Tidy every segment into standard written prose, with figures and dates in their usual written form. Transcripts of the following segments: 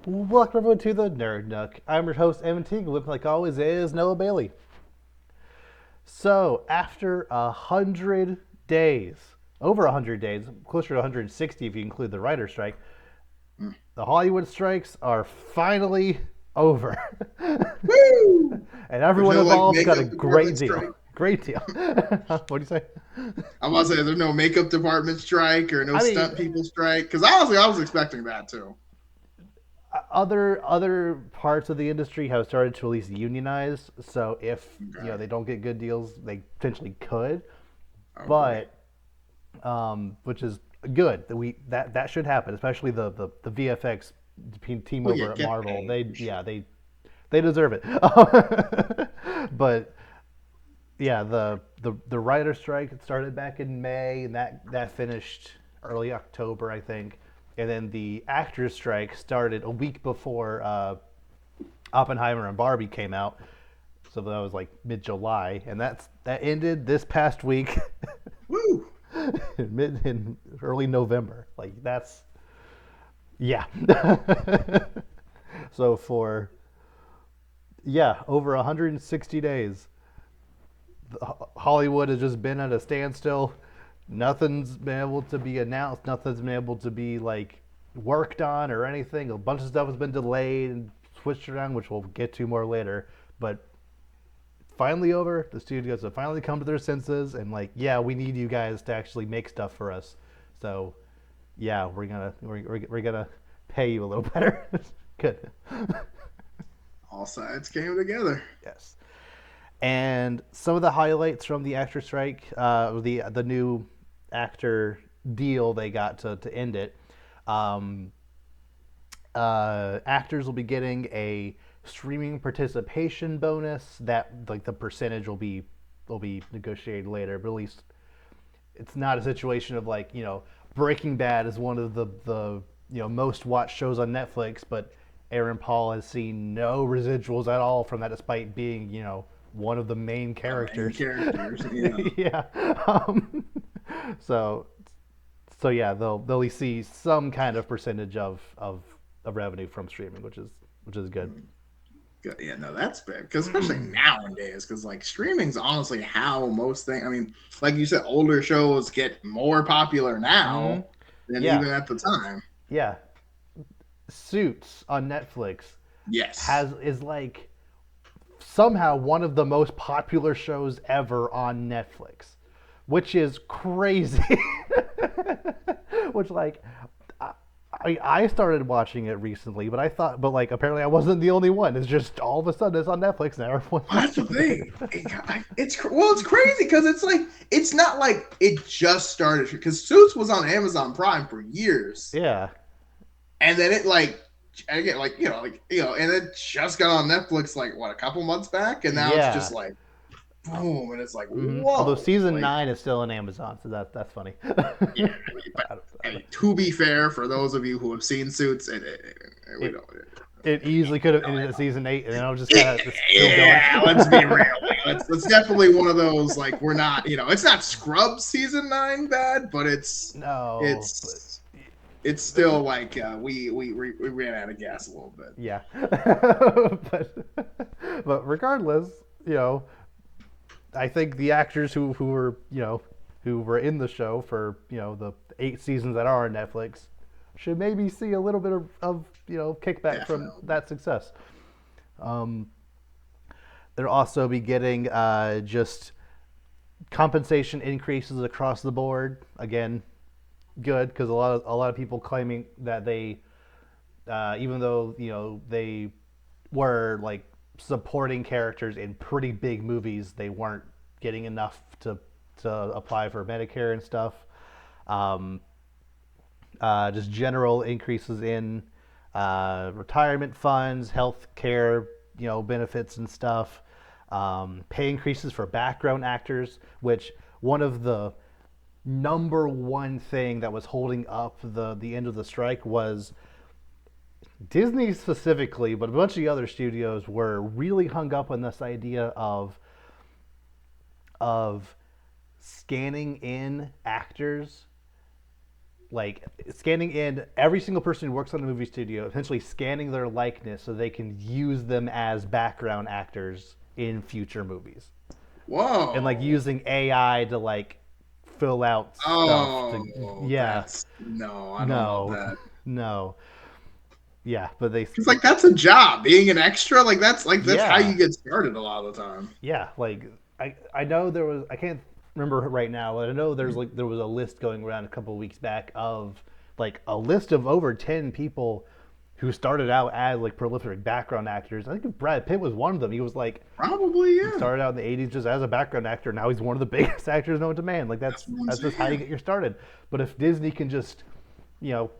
Welcome everyone to the Nerd Nook. I'm your host, MT. With me, like always, is Noah Bailey. So, after 100 days, over 100 days, closer to 160 if you include the writer strike, Mm. the Hollywood strikes are finally over. Woo! And There's everyone no like involved got a makeup great department deal. strike. Great deal. What do you say? I'm about to say there's no makeup department strike or no I mean, stunt people strike. Because honestly, I was expecting that too. other parts of the industry have started to at least unionize. So if Okay. they don't get good deals, they potentially could. Oh boy. But which is good. That should happen, especially the VFX team Well, yeah, over at get Marvel. paid They for yeah sure. they deserve it. But yeah, the writer strike started back in May, and that finished early October, I think. And then the actors strike started a week before Oppenheimer and Barbie came out, so that was like mid July, and that ended this past week, Woo! in early November. Like that's yeah. So for over 160 days, Hollywood has just been at a standstill. Nothing's been able to be announced. Nothing's been able to be like worked on or anything. A bunch of stuff has been delayed and switched around, which we'll get to more later. But finally over. The studios have finally come to their senses and like, yeah, we need you guys to actually make stuff for us. So, yeah, we're gonna pay you a little better. Good. All sides came together. Yes. And some of the highlights from the actor strike, the new actor deal they got to end it. Um, Actors will be getting a streaming participation bonus that like the percentage will be negotiated later, but at least it's not a situation of like Breaking Bad is one of the most watched shows on Netflix, but Aaron Paul has seen no residuals at all from that, despite being one of the main The main characters. characters. Yeah. Yeah. Um, so yeah, they'll see some kind of percentage of revenue from streaming, which is good. Good. Yeah, no, that's big. Because especially Mm-hmm. nowadays, because like streaming's honestly how most things. I mean, like you said, older shows get more popular now than Yeah, even at the time. yeah. Suits on Netflix Yes. has like somehow one of the most popular shows ever on Netflix, which is crazy. Which like I started watching it recently, but but like apparently I wasn't the only one. It's just all of a sudden it's on Netflix now. Everyone's Oh, that's the watching thing. it. It's crazy because it's like it's not like it just started because Suits was on Amazon Prime for years, Yeah. and then it like again and it just got on Netflix like what a couple months back, and now it's Yeah. just like boom, and it's like Although whoa, season like 9 is still on Amazon, so that's funny. yeah. But to be fair, for those of you who have seen Suits, we it don't. it easily could have ended at season 8, and then I'll just kind of still going. Yeah, let's be real. Like, it's definitely one of those like we're not, it's not Scrubs season 9 bad, but No, but it's it's still like we ran out of gas a little bit. yeah. but regardless, you know, I think the actors who were who were in the show for the 8 seasons that are on Netflix should maybe see a little bit of kickback from Definitely. that success. Um, They'll also be getting just compensation increases across the board. Again, good because a lot of people claiming that they, even though they were like supporting characters in pretty big movies, they weren't getting enough to apply for Medicare and stuff. Um, just general increases in retirement funds, health care, benefits and stuff. Pay increases for background actors, which one of the number one thing that was holding up the end of the strike was Disney specifically, but a bunch of the other studios were really hung up on this idea of scanning in actors like scanning in every single person who works on a movie studio, essentially scanning their likeness so they can use them as background actors in future movies, and like Whoa. using AI to like fill out stuff to Oh, yeah that's no, I don't know no that. no yeah but they Cause like that's a job. Being an extra, that's how yeah you get started a lot of the time. yeah like I know there was I can't remember right now, but I know there was a list going around a couple of weeks back of like a list of over 10 people who started out as like prolific background actors. I think Brad Pitt was one of them. He was like Probably, he yeah. started out in the 80s just as a background actor. Now he's one of the biggest actors known to man. Like That's what I'm that's just how you saying. get your started. But if Disney can just, you know,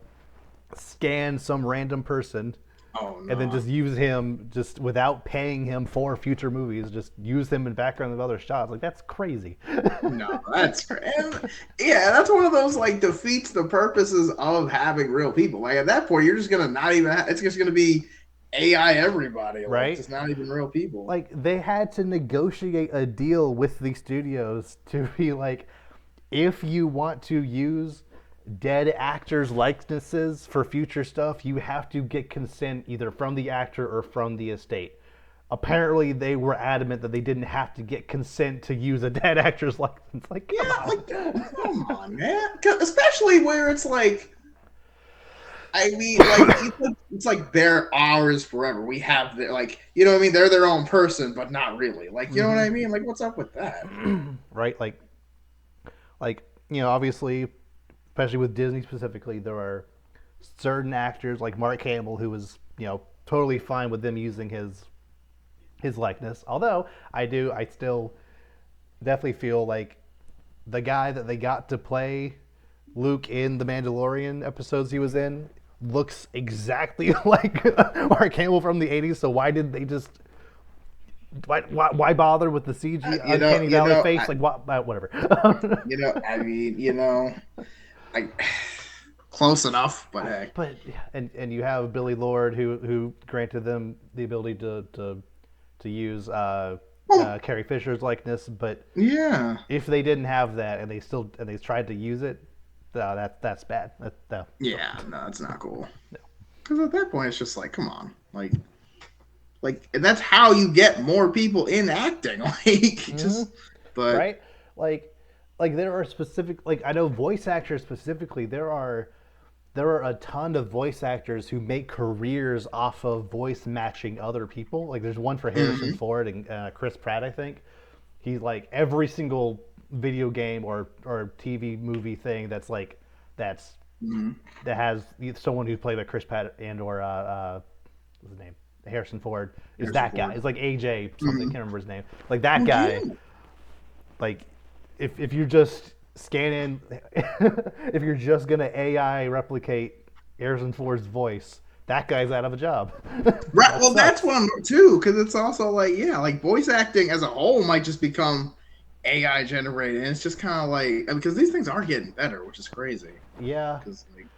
scan some random person Oh and then no. just use him just without paying him for future movies, just use him in background of other shots. Like that's crazy. No, and yeah, that's one of those like defeats the purposes of having real people. Like at that point, you're just gonna not even. It's just gonna be AI everybody, like Right? just not even real people. Like they had to negotiate a deal with the studios to be like, if you want to use dead actors' likenesses for future stuff, you have to get consent either from the actor or from the estate. Apparently, they were adamant that they didn't have to get consent to use a dead actor's likeness. Like, come Yeah, on. like come on, man. Especially where it's like, I mean, like it's like they're ours forever. We have their like, you know what I mean? They're their own person, but not really. Like, you know what Mm-hmm. I mean? Like, what's up with that? Right? Like obviously, especially with Disney specifically, there are certain actors like Mark Hamill who was totally fine with them using his likeness. Although I still definitely feel like the guy that they got to play Luke in the Mandalorian episodes he was in looks exactly like Mark Hamill from the '80s. So why did they just why bother with the CG You know, Uncanny you Valley know, face? Like what? Whatever. I mean, I close enough, but hey, But and you have Billy Lord who granted them the ability to use well, Carrie Fisher's likeness, but yeah, if they didn't have that and they tried to use it, that's bad. yeah, no, it's not cool. Because at that point, it's just like, come on, and that's how you get more people in acting, like Mm-hmm. just, but Right? Like there are specific like I know voice actors specifically. There are a ton of voice actors who make careers off of voice matching other people. Like there's one for Harrison mm-hmm, Ford and Chris Pratt, I think. He's like every single video game or TV movie thing that's mm-hmm. that has someone who's played by Chris Pratt and or what's his name, Harrison Ford is Harrison that guy. Ford. It's like AJ something. Mm-hmm. Can't remember his name. Like that Well, guy. yeah, Like if you're just scanning, if you're just gonna AI replicate Harrison Ford's voice, that guy's out of a job. right. That Well, that's sucks. one too, because it's also like, yeah, like voice acting as a whole might just become AI generated, and it's just kind of like because these things are getting better, which is crazy. Yeah, Because like,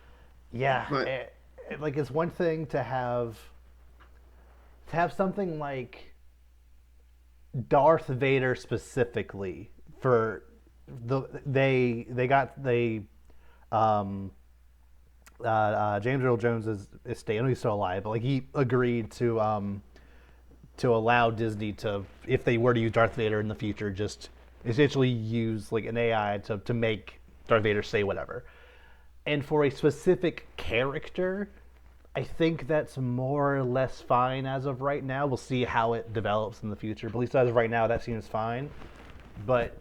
yeah. but Like it's one thing to have something like Darth Vader specifically for they um James Earl Jones's estate. I know he's still alive, but like he agreed to allow Disney to, if they were to use Darth Vader in the future, just essentially use like an AI to make Darth Vader say whatever. And for a specific character, I think that's more or less fine as of right now. We'll see how it develops in the future, but at least as of right now, that seems fine. But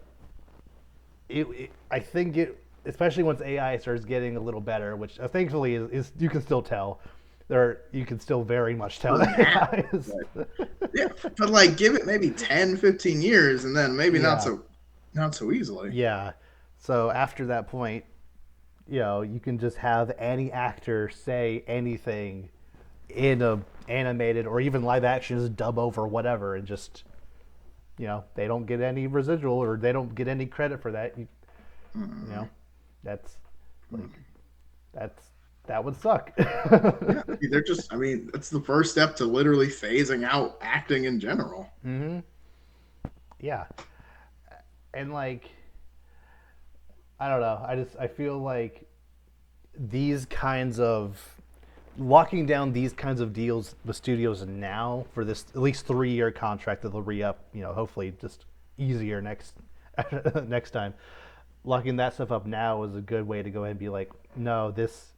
I think especially once AI starts getting a little better, which thankfully is you can still tell. You can still very much tell for that now, AI is. but yeah, but like give it maybe 10, 15 years, and then maybe Yeah, not so easily. yeah. So after that point, you can just have any actor say anything in a animated or even live action, just dub over whatever, and just they don't get any residual or they don't get any credit for that. You Mm. know, that's like that's that would suck. Yeah, they're just. I mean, that's the first step to literally phasing out acting in general. Hmm. Yeah, and like I don't know. I feel like these kinds of locking down these kinds of deals with studios now for this at least 3 year contract that they'll re up, hopefully just easier next time. Locking that stuff up now is a good way to go ahead and be like, no, this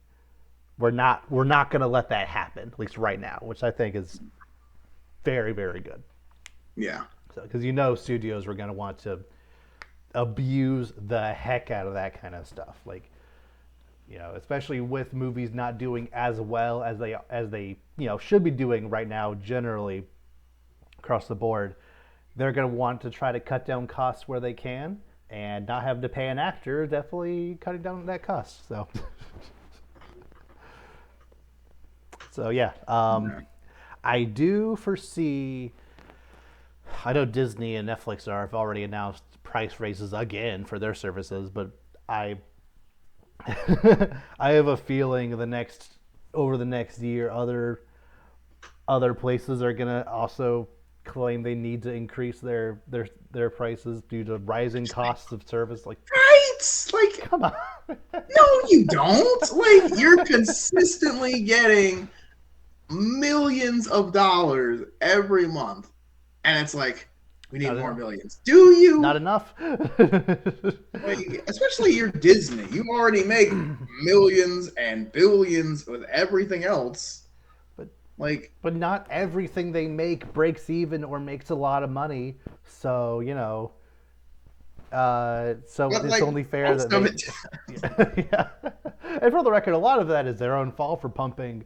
we're not going to let that happen at least right now, which I think is very very good. Yeah. So because studios were going to want to abuse the heck out of that kind of stuff, like especially with movies not doing as well as they should be doing right now generally across the board. They're going to want to try to cut down costs where they can, and not having to pay an actor definitely cutting down that cost. So, so yeah, Yeah. I do foresee. I know Disney and Netflix have already announced price raises again for their services, but I I have a feeling over the next year, other places are gonna also claim they need to increase their prices due to rising costs of service. Like, Right? Like, come on, no, you don't. Like, you're consistently getting millions of dollars every month, and it's like, we need not more enough. millions. Do Not you? enough. Like, especially you're Disney. You already make millions and billions with everything else. but Like, but not everything they make breaks even or makes a lot of money. So so but it's like only fair that most of they. it. Yeah. And for the record, a lot of that is their own fault for pumping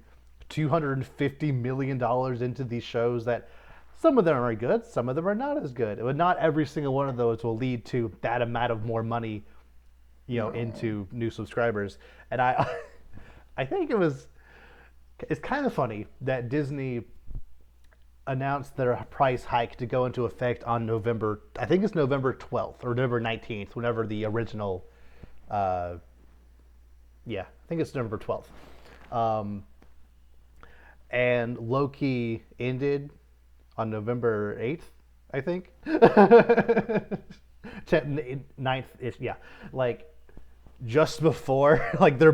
$250 million into these shows that some of them are good, some of them are not as good. But not every single one of those will lead to that amount of more money, No. into new subscribers. And I think it's kind of funny that Disney announced their price hike to go into effect on November. I think it's November 12th or November 19th, whenever the original. Uh, yeah, I think it's November 12th. Um, and Loki ended on November 8th, I think. Ninth ish, yeah. Like just before, like their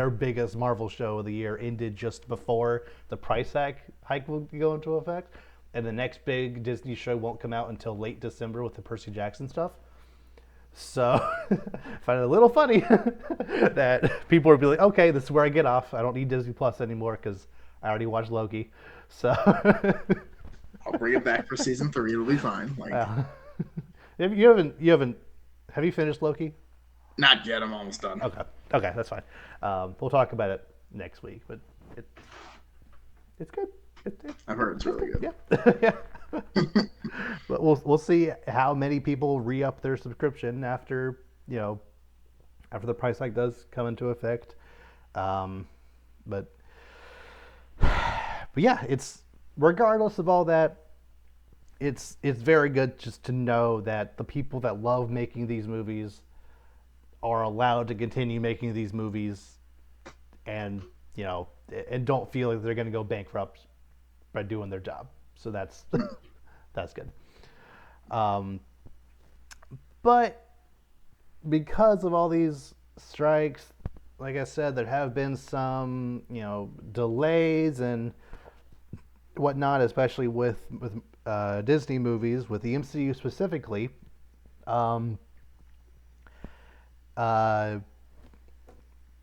biggest Marvel show of the year ended just before the price hike will go into effect, and the next big Disney show won't come out until late December with the Percy Jackson stuff. So I find it a little funny that people would be like, okay, this is where I get off. I don't need Disney Plus anymore because I already watched Loki. So I'll bring it back for season 3. It'll be fine. Like, uh, you haven't have you finished Loki? not yet. I'm almost done. Okay, okay, that's fine. We'll talk about it next week, but it, it's good. I've heard it's really good. Yeah, yeah. But we'll see how many people re up their subscription after the price hike does come into effect. Um, but but yeah, it's regardless of all that, it's very good just to know that the people that love making these movies are allowed to continue making these movies, and and don't feel like they're going to go bankrupt by doing their job. So that's that's good. Um, but because of all these strikes, like I said, there have been some delays and whatnot, especially with Disney movies, with the MCU specifically. Um, uh,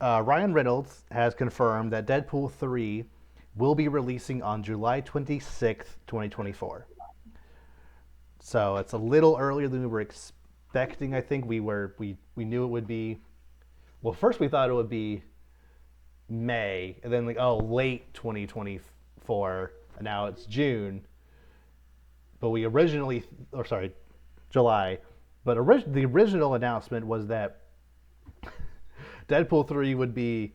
Ryan Reynolds has confirmed that Deadpool 3 will be releasing on July 26th, 2024. So it's a little earlier than we were expecting. I think we knew it would be. Well, first we thought it would be May, and then late 2024, and now it's June. But we originally, or sorry, July. But the original announcement was that Deadpool 3 would be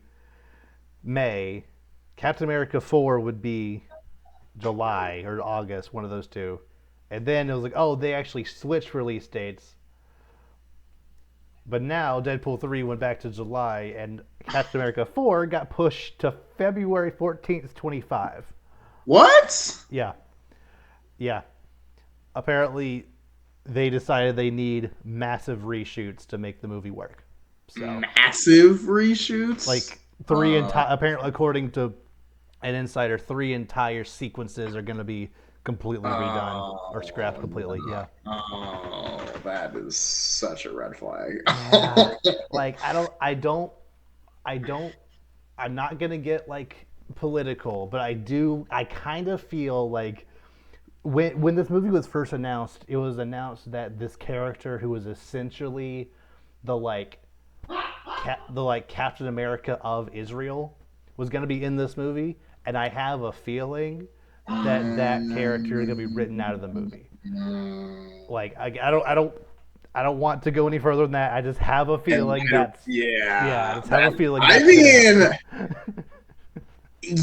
May, Captain America 4 would be July or August, one of those two. And then it was like, oh, they actually switched release dates. But now Deadpool 3 went back to July, and Captain America 4 got pushed to February 14th, 25. What? Yeah. Yeah. Apparently, they decided they need massive reshoots to make the movie work. So massive reshoots. like apparently according to an insider, three entire sequences are going to be completely redone or scrapped Oh completely. no! Yeah. Oh, that is such a red flag. Yeah. Like I don't I'm not going to get like political, but I kind of feel like when this movie was first announced, it was announced that this character who was essentially the like the like Captain America of Israel was going to be in this movie, and I have a feeling that that character is going to be written out of the movie. Like I don't want to go any further than that. I just have a And feeling that's yeah. I yeah, just have that a feeling I that's going to mean, happen. yeah,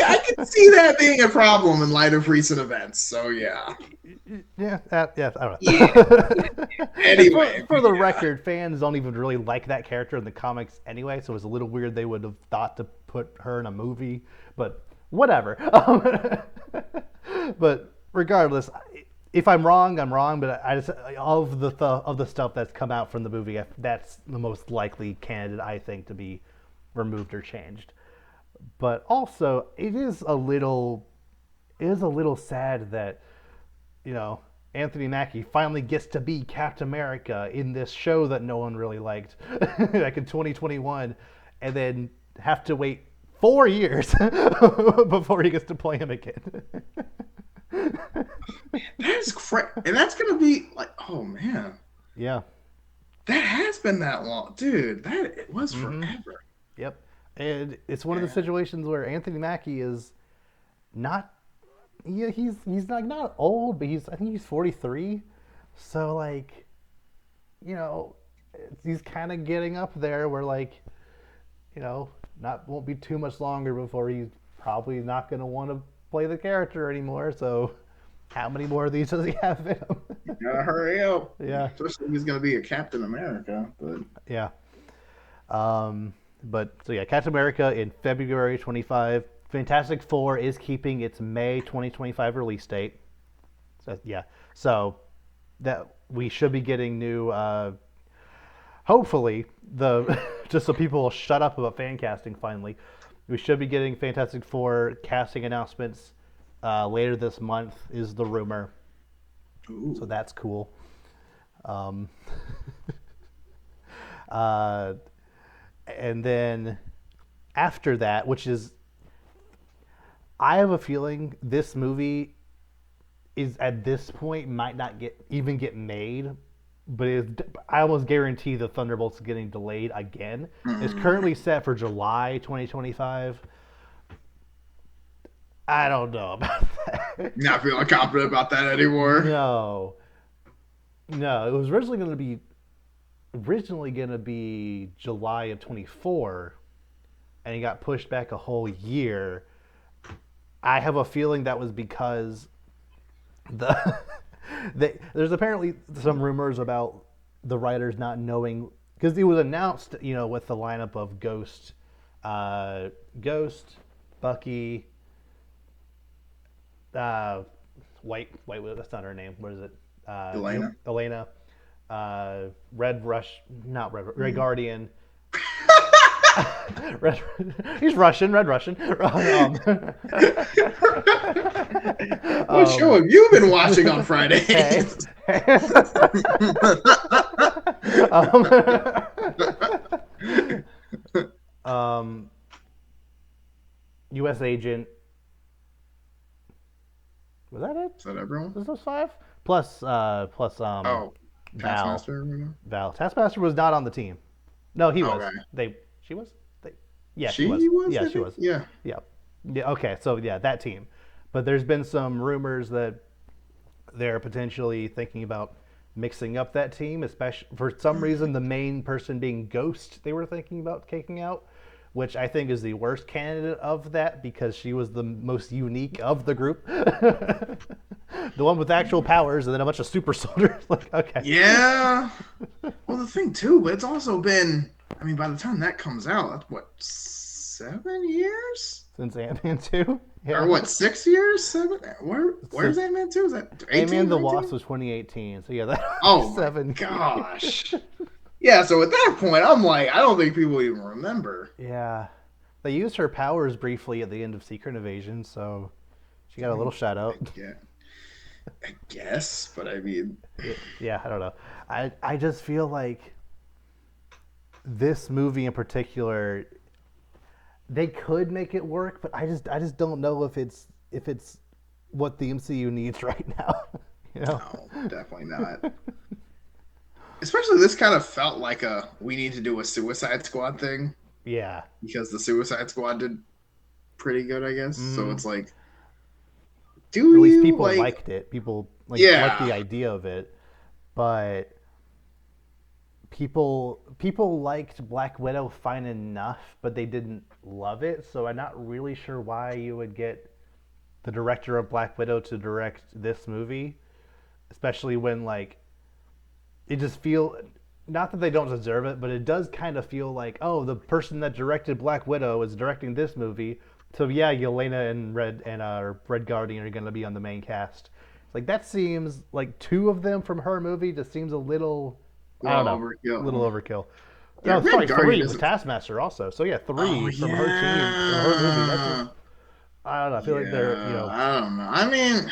I can see that being a problem in light of recent events. So yeah, Yeah, yeah, I don't yeah. know. And Anyway, for the yeah. record, fans don't even really like that character in the comics anyway, so it was a little weird they would have thought to put her in a movie, but whatever. But regardless, if I'm wrong, I'm wrong. But I just of the stuff that's come out from the movie, that's the most likely candidate I think to be removed or changed. But also, it is a little sad that Anthony Mackie finally gets to be Captain America in this show that no one really liked, like in 2021, and then have to wait 4 years before he gets to play him again. That's crazy, and that's gonna be like, oh man, Yeah. that has been that long, dude. That it was Mm-hmm. forever. Yep. And it's one of the Yeah. situations where Anthony Mackie is not. Yeah, he's like not old, but I think he's 43. So like, you know, he's kind of getting up there where like, not won't be too much longer before he's probably not going to want to play the character anymore. So, how many more of these does he have in him? Gotta hurry up. Yeah, Especially if he's gonna be a Captain America. But yeah. But so yeah, Captain America in February 25. Fantastic Four is keeping its May 2025 release date. So yeah, so that we should be getting new. Hopefully, the just so people will shut up about fan casting. Finally, we should be getting Fantastic Four casting announcements later this month. Is the rumor? So ooh. that's cool. Um, uh, and then after that, which is, I have a feeling this movie is at this point might not get made, but I almost guarantee the Thunderbolts is getting delayed again. It's currently set for July 2025. I don't know about that. Not feeling confident about that anymore. No, no, it was originally going to be July of 24, and it got pushed back a whole year. I have a feeling that was because the there's apparently some rumors about the writers not knowing, because it was announced, with the lineup of Ghost, Bucky, White. That's not her name. What is it? Elena. Elena, Red Rush, not Red Guardian. Red, he's Russian, Red Russian. What show have you been watching on Friday? Hey. um, um, U.S. Agent. Was that it? Is that everyone? Was those five? Plus Oh, Val. Taskmaster. Val. Taskmaster was not on the team. No, he was. Okay. She was. Yeah, she She was. was. Yeah, I she think? was. Yeah. Yeah. Yeah. Okay. So yeah, that team. But there's been some rumors that they're potentially thinking about mixing up that team, especially for some reason the main person being Ghost. They were thinking about taking out, which I think is the worst candidate of that because she was the most unique of the group. The one with actual powers and then a bunch of super soldiers. Like, okay. Yeah. Well, the thing too, it's also been. I mean, by the time that comes out, that's what 7 years, Since Ant-Man 2? Yeah. or what 6 years? Seven? Where's Ant-Man 2? Is that 18? Ant-Man the 19? Wasp was 2018. So yeah, that Oh my 7 gosh. Yeah, so at that point, I'm like, I don't think people even remember. Yeah. They used her powers briefly at the end of Secret Invasion, so she got I a little mean, shout I out. guess, I guess, but I mean, Yeah, I don't know. I just feel like this movie in particular, they could make it work, but I just don't know if it's what the MCU needs right now. you know? no, definitely not. Especially this kind of felt like a we need to do a Suicide Squad thing Yeah. because the Suicide Squad did pretty good, I guess. So Mm, it's like, or do at least you people like? liked it. People like Yeah. the idea of it, but people liked Black Widow fine enough, but they didn't love it. So I'm not really sure why you would get the director of Black Widow to direct this movie, especially when like it just feel not that they don't deserve it, but it does kind of feel like, oh, the person that directed Black Widow is directing this movie, so yeah, Yelena and Red Guardian are going to be on the main cast. Like that seems like two of them from her movie just seems a little, I don't Well, know, a little overkill. overkill. Yeah, No, Red sorry, Guardian three with isn't. Taskmaster also. So yeah, Oh three from her team from her movie. That's just yeah, I don't know. I feel like they're yeah. I don't know. I mean,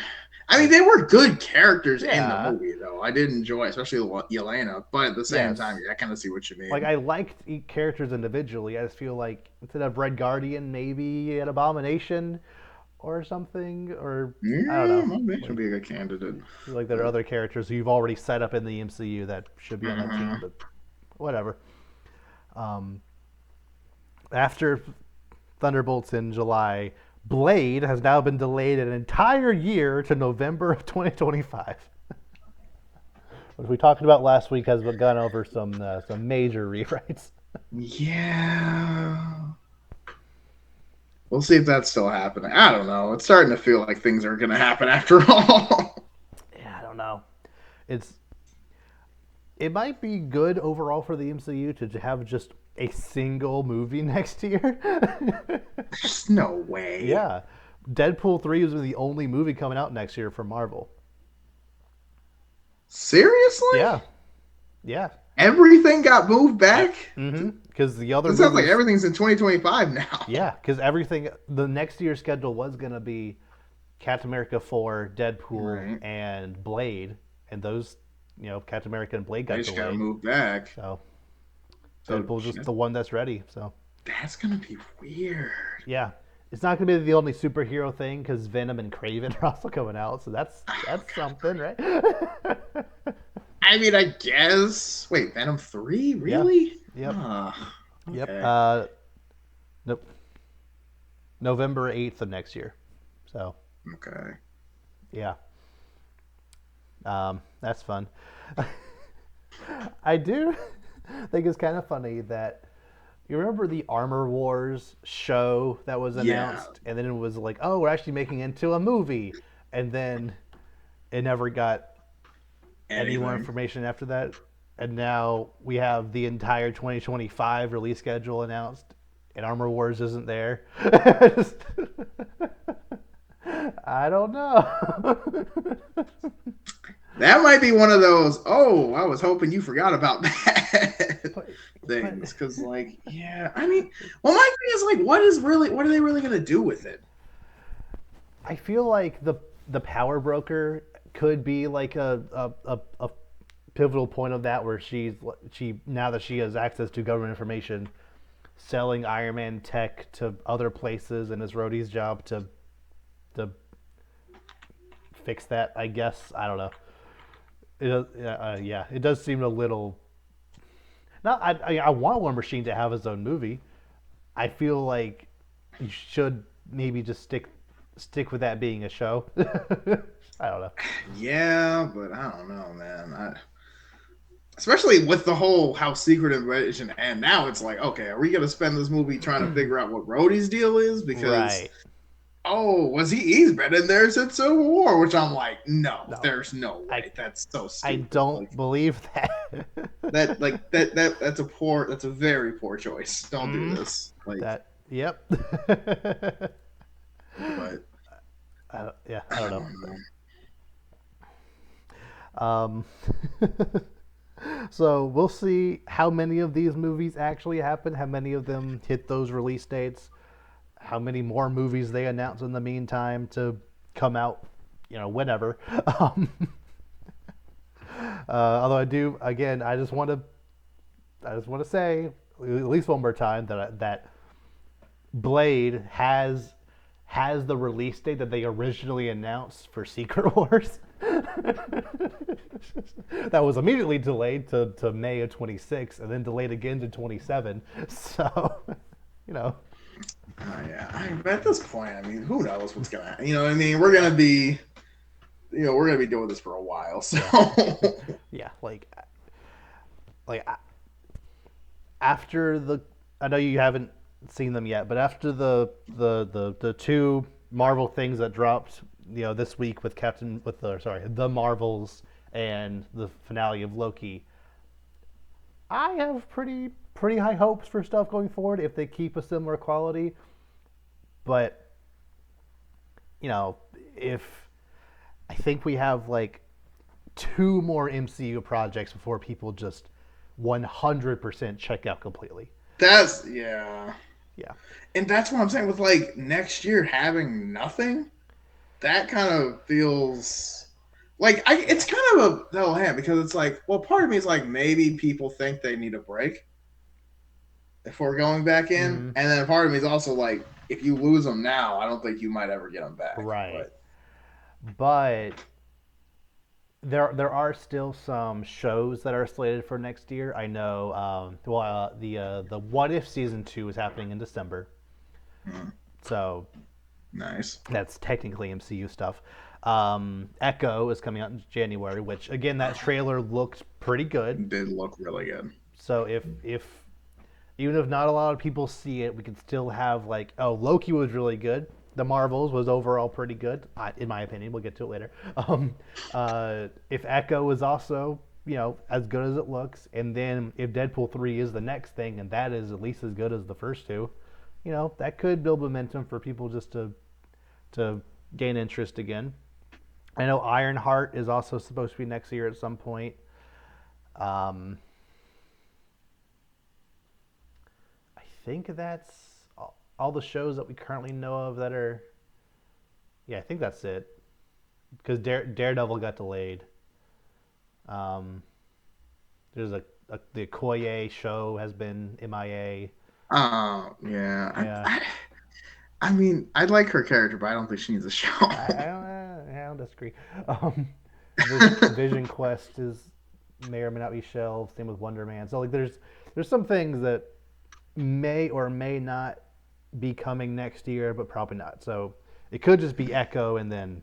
like they were good characters in the yeah, movie, though. I did enjoy, especially Yelena. But at the same time, yes. yeah, I kind of see what you Like mean. I liked characters individually. I just feel like instead of Red Guardian, maybe an Abomination or something, or I don't Yeah, know. maybe should Like be a good candidate. I feel like there are But other characters who you've already set up in the MCU that should be on that team, mhm. but whatever. Um, after Thunderbolts in July, Blade has now been delayed an entire year to November of 2025. Which we talked about last week has gone over some major rewrites. Yeah. We'll see if that's still happening. I don't know. It's starting to feel like things are going to happen after all. Yeah, I don't know. It's it might be good overall for the MCU to have just a single movie next year. There's no way. yeah. Deadpool 3 is the only movie coming out next year from Marvel. Seriously? Yeah. Yeah. Everything got moved back? Because the other It sounds like movies, everything's in 2025 now. yeah, because everything, the next year's schedule was going to be Captain America 4, Deadpool, Right. and Blade. And those, Captain America and Blade They got just got to delayed. move back. So So Deadpool's just the one that's ready. So that's going to be weird. yeah, it's not gonna be the only superhero thing because Venom and Craven are also coming out, so that's Oh, that's God. something, right? I mean, I guess. Wait, Venom 3? yeah. Really? Yep. Ah, Yep. okay. Nope. November 8th of next year. So Okay. yeah, that's fun. I do think it's kind of funny that you remember the Armor Wars show that was Yeah. announced, and then it was like, oh, we're actually making it into a movie, and then it never got any more Anything. information after that. And now we have the entire 2025 release schedule announced, and Armor Wars isn't there. I don't know. That might be one of those, oh, I was hoping you forgot about that but, but things. Because, like, yeah, I mean, well, my thing is, like, what are they really going to do with it? I feel like the power broker could be like a pivotal point of that where she now that she has access to government information selling Iron Man tech to other places, and it's Rhodey's job to fix that. I guess I don't know. Yeah, it does seem a little. Not I want War Machine to have his own movie. I feel like you should maybe just stick with that being a show. I don't know. Yeah, but I don't know, man. Especially with the whole how Secret Invasion, and now it's like, okay, are we going to spend this movie trying to figure out what Rhodey's deal is? Because Right. oh, was he's been in there since Civil War, which I'm like, no, No. there's no I way. That's so I stupid. don't Like believe that. that's a very poor choice. Don't do mm, this. Like, that. Yep. but Yeah, I I don't know. don't know. Um, So we'll see how many of these movies actually happen, how many of them hit those release dates, how many more movies they announce in the meantime to come out, whenever. Um, although I do, again, I just want to say at least one more time that Blade has the release date that they originally announced for Secret Wars. That was immediately delayed to May of 26 and then delayed again to 27. So, you know. Yeah, at this point, I mean, who knows what's gonna happen? You know what I mean? We're gonna be, we're gonna be doing this for a while. So, Yeah. Yeah, like after the I know you haven't seen them yet, but after the two Marvel things that dropped, this week with the Marvels and the finale of Loki, I have pretty high hopes for stuff going forward if they keep a similar quality. But if I think we have like two more MCU projects before people just 100% check out completely. that's yeah, Yeah. and that's what I'm saying with like next year having nothing. That kind of feels like it's kind of a double hand because it's like, well, part of me is like maybe people think they need a break before going back in, Mm-hmm. and then part of me is also like, if you lose them now, I don't think you might ever get them back. Right. But But there are still some shows that are slated for next year. I know. The What If season 2 is happening in December, so nice, that's technically MCU stuff. Echo is coming out in January, which again that trailer looked pretty good. did look really good. So if even if not a lot of people see it, we can still have like, oh, Loki was really good. The Marvels was overall pretty good, in my opinion. We'll get to it later. If Echo was also, as good as it looks, and then if Deadpool 3 is the next thing, and that is at least as good as the first two, that could build momentum for people just to gain interest again. I know Ironheart is also supposed to be next year at some point. Um, I think that's all the shows that we currently know of that are. Yeah, I think that's it. Because Daredevil got delayed. Um, there's the Okoye show has been MIA. Yeah. Yeah, I mean, I like her character, but I don't think she needs a show. I don't disagree. Um, Vision Quest may or may not be shelved. Same with Wonder Man. So like, there's some things that may or may not be coming next year, but probably not. So it could just be Echo and then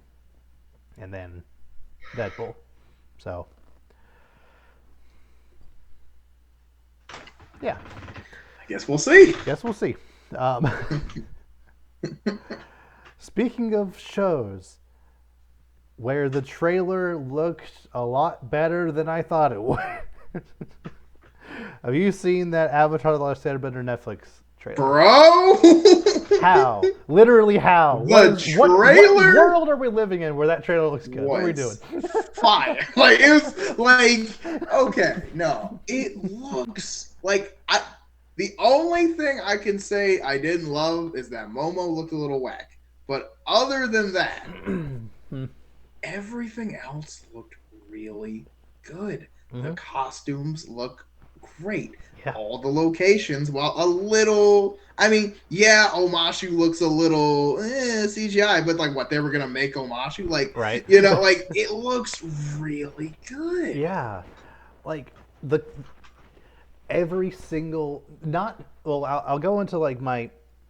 Deadpool. So yeah, I guess we'll see. guess we'll see. Um, Speaking of shows, where the trailer looked a lot better than I thought it would. Have you seen that Avatar: The Last Airbender Netflix trailer? Bro, How? Literally how? the What trailer world are we living in where that trailer looks good? What are we doing? was fire. Like it was like, okay, no, it looks like the only thing I can say I didn't love is that Momo looked a little whack. But other than that, everything else looked really good. The Mm-hmm. costumes look great. Yeah. All the locations, while a little, I mean, yeah, Omashu looks a little CGI, but like what they were gonna make Omashu, like Right. like it looks really good. Yeah. Like the every single not well I'll go into like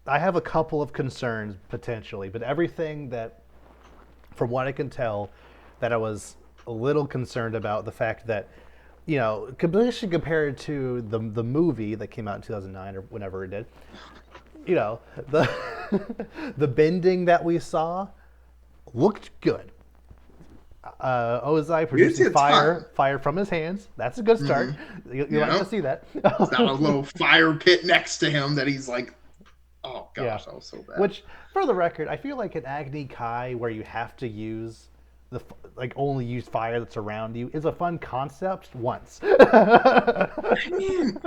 I have a couple of concerns potentially, but everything that from what I can tell that I was a little concerned about the fact that especially compared to the movie that came out in 2009 or whenever it did, the the bending that we saw looked good. Ozai producing fire from his hands. That's a good start. You like to see that. He's got a little fire pit next to him that he's like, oh gosh, that was so bad. Which, for the record, I feel like in Agni Kai, where you have to use like only use fire that's around you is a fun concept once. I mean,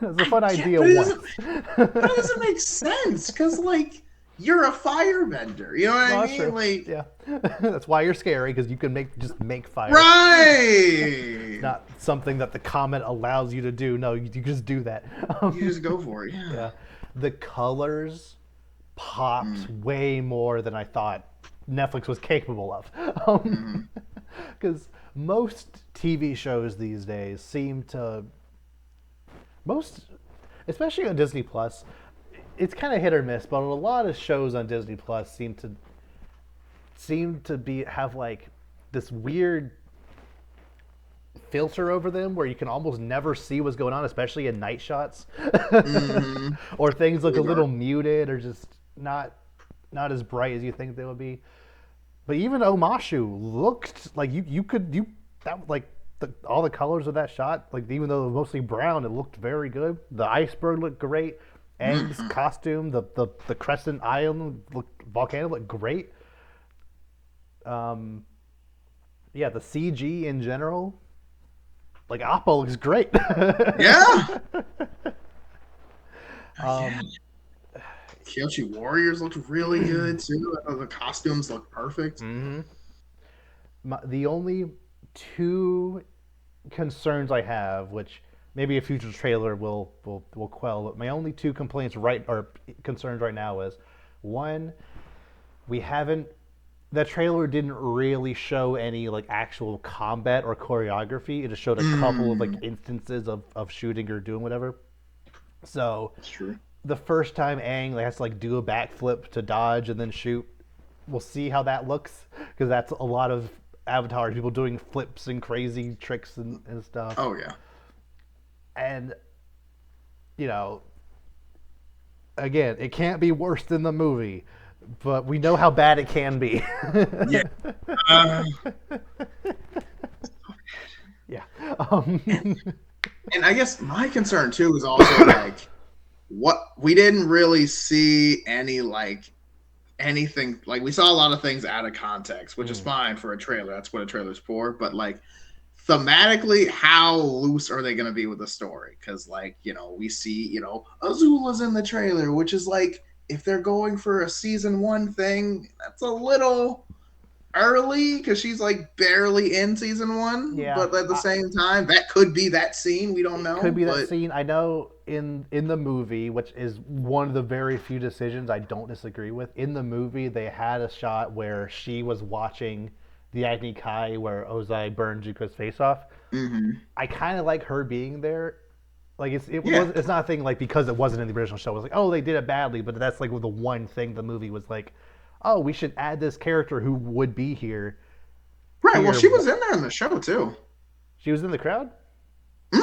It's a I fun get, idea but once. it doesn't make sense because like you're a firebender. You know what I No, that's mean? true. Like, Yeah, that's why you're scary because you can make fire. It's right? not something that the comet allows you to do. No, you just do that. You just go for it. Yeah. Yeah, the colors popped Mm, way more than I thought Netflix was capable of. mm, Because most TV shows these days seem to most, especially on Disney Plus, it's kind of hit or miss. But a lot of shows on Disney Plus seem to be have like this weird filter over them where you can almost never see what's going on, especially in night shots, mm. or things look a Really little dark. muted or just not as bright as you think they would be. But even Omashu looked like you could you that like all the colors of that shot, like even though it was mostly brown, it looked very good. The iceberg looked great. Aang's Mm. costume, the crescent island volcano looked great. Um, yeah, the CG in general, like Appa looks great. Yeah. Yeah. um, Kyoshi Warriors looked really good too. I thought the costumes looked perfect. mhm. The only two concerns I have, which maybe a future trailer will quell, but my only two complaints right or concerns right now is one, we haven't the trailer didn't really show any like actual combat or choreography. It just showed a couple of like Mm, instances of shooting or doing whatever. So that's true. the first time Aang has to like do a backflip to dodge and then shoot, we'll see how that looks because that's a lot of Avatar people doing flips and crazy tricks and stuff. Oh yeah. And you know, again, it can't be worse than the movie, but we know how bad it can be. Yeah. Uh, Yeah. and, and I guess my concern too is also like what we didn't really see any like anything like we saw a lot of things out of context, which is Mm. fine for a trailer. That's what a trailer's for. But like thematically, how loose are they going to be with the story? Because like we see Azula's in the trailer, which is like if they're going for a season one thing, that's a little early because she's like barely in season one. Yeah, But at the same time, that could be that scene. We don't it could know. be that But scene. I know in the movie, which is one of the very few decisions I don't disagree with. In the movie, they had a shot where she was watching the Agni Kai where Ozai burned Zuko's face off. mm-hmm. I kind of like her being there. Like Yeah, it's not a thing like because it wasn't in the original show. It was like, oh, they did it badly, but that's like the one thing the movie was like, oh, we should add this character who would be right. Well, here. she was in there in the show too. She was in the crowd. Hmm?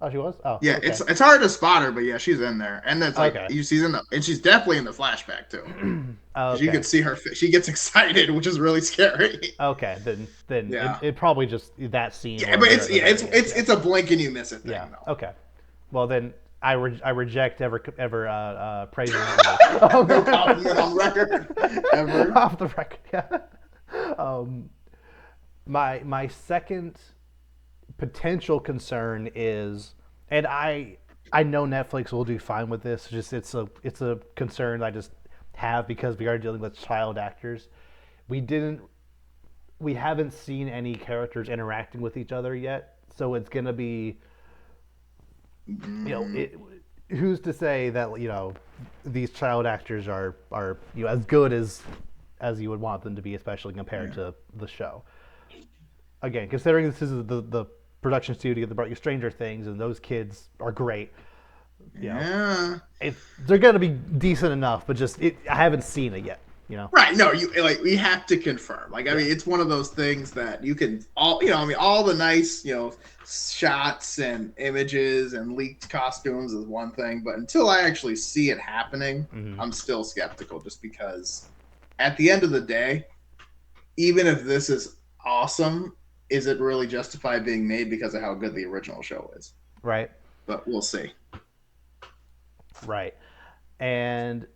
Oh, she was. Oh, Yeah, okay. it's hard to spot her, but yeah, she's in there, and that's like Okay. she's in the, and she's definitely in the flashback too, Oh, because you okay. can see her. She gets excited, which is really scary. Okay. Then Yeah, it probably just that scene yeah, where but they're at it's the yeah, very end. Yeah. it's a blink and you miss it thing Yeah. though. Okay. Well then, I reject ever praising No that compliment on record movie. ever. Off the record. Yeah. Um, my second potential concern is, and I know Netflix will do fine with this. Just it's a concern I just have because we are dealing with child actors. We didn't we haven't seen any characters interacting with each other yet, so it's gonna be Mm, who's to say that these child actors are as good as you would want them to be, especially compared yeah, to the show. Again, considering this is the production studio that brought you Stranger Things, and those kids are great. You know, yeah. they're gonna be decent enough, but just I haven't seen it yet. You know. Right. No, you like we have to confirm. Like I Yeah. mean, it's one of those things that you can I mean, all the nice, shots and images and leaked costumes is one thing, but until I actually see it happening, Hmm. I'm still skeptical just because at the end of the day, even if this is awesome, is it really justified being made because of how good the original show is? Right. But we'll see. Right. And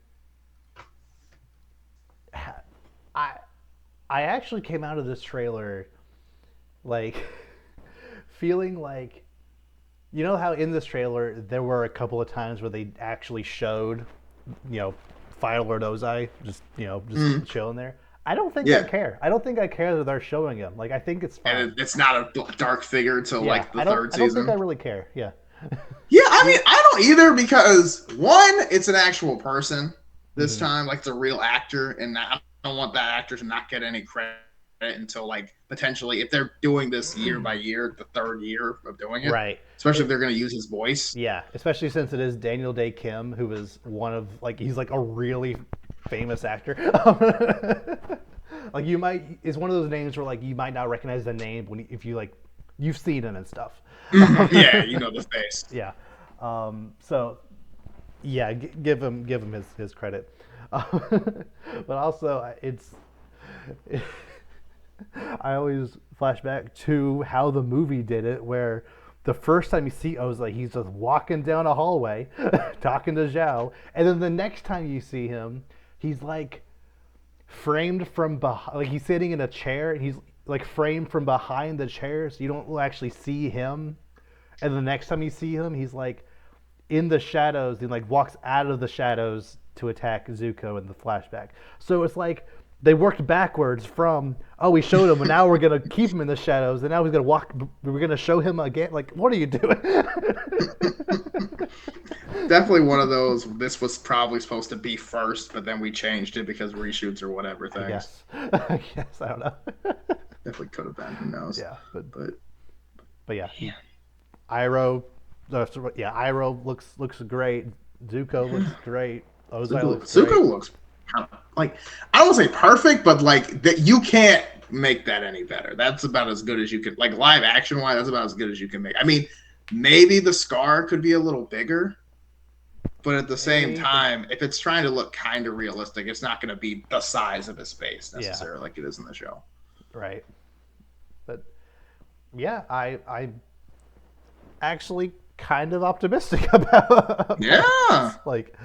I I actually came out of this trailer like feeling like, you know how in this trailer there were a couple of times where they actually showed, you know, Fire Lord Ozai just Mm, chilling there. I don't think I yeah, care. I don't think I care that they're showing him. Like I think it's and fine. it's not a dark figure until Yeah, like the third I don't think I season. really care. Yeah. Yeah, I You mean, I don't either because one, it's an actual person this hmm time, like it's a real actor, and I don't want that actor to not get any credit until like potentially if they're doing this year by year, the third year of doing it, Right. especially if It, they're going to use his voice. yeah, especially since it is Daniel Day Kim, who is one of like he's like a really famous actor. Like you might is one of those names where like you might not recognize the name when if you like you've seen him and stuff. Yeah, you know the face. Yeah. So yeah, give him his credit. But also it's I always flash back to how the movie did it, where the first time you see Ozai, he's just walking down a hallway talking to Zhao, and then the next time you see him, he's like framed from behind, like he's sitting in a chair, and he's like framed from behind the chair, so you don't actually see him. And the next time you see him, he's like in the shadows. He like walks out of the shadows to attack Zuko in the flashback. So it's like they worked backwards from we showed him, and now we're gonna keep him in the shadows, and now he's gonna walk. We're gonna show him again. Like, what are you doing? Definitely one of those. This was probably supposed to be first, but then we changed it because reshoots or whatever I things. guess. I guess I don't know. Definitely could have been. Who knows? Yeah, But but yeah, Iroh. Yeah, Iroh looks great. Zuko looks great. Ozai looks great. Zuko looks like I don't want to say perfect, but like that you can't make that any better. That's about as good as you could like live action wise. That's about as good as you can make. I mean, maybe the scar could be a little bigger, but at the same Maybe, but time, if it's trying to look kind of realistic, it's not going to be the size of his face yeah, necessarily like it is in the show. right. But yeah, I actually kind of optimistic about Yeah, this. Like,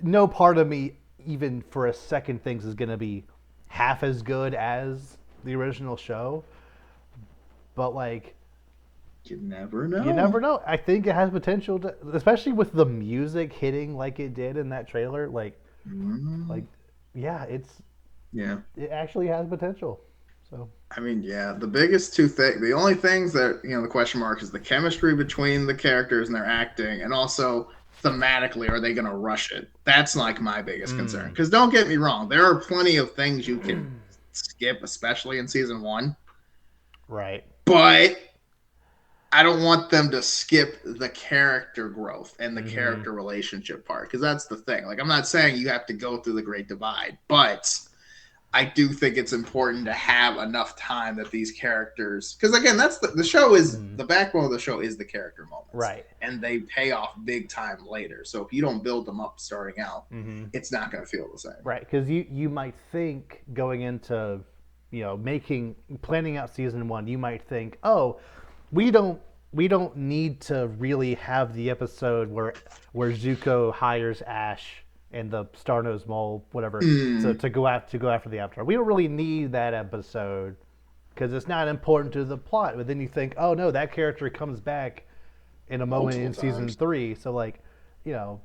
no part of me, even for a second, thinks is going to be half as good as the original show. But like, you never you know. never know. I think it has potential to, especially with the music hitting like it did in that trailer. Like, Mm, yeah, yeah. it actually has potential. So I mean, yeah, the biggest two things, the only things that, the question mark is the chemistry between the characters and their acting, and also thematically, are they going to rush it? That's like my biggest concern. mm, Because don't get me wrong, there are plenty of things you can skip, especially in season one, right. but I don't want them to skip the character growth and the Mm-hmm. character relationship part. Because that's the thing. Like, I'm not saying you have to go through the great divide, but I do think it's important to have enough time that these characters, because again, that's the show is Mm-hmm. the backbone of the show is the character moments, Right. and they pay off big time later. So if you don't build them up starting out, Mm-hmm. it's not going to feel the same. Right, because you might think going into, making planning out season one, you might think, oh, we don't we don't need to really have the episode where Zuko hires Ash and the Star Nose Mole, whatever, Mm, to go after the Avatar. We don't really need that episode because it's not important to the plot. But then you think, oh no, that character comes back in a moment multiple in season times. three. So like, you know,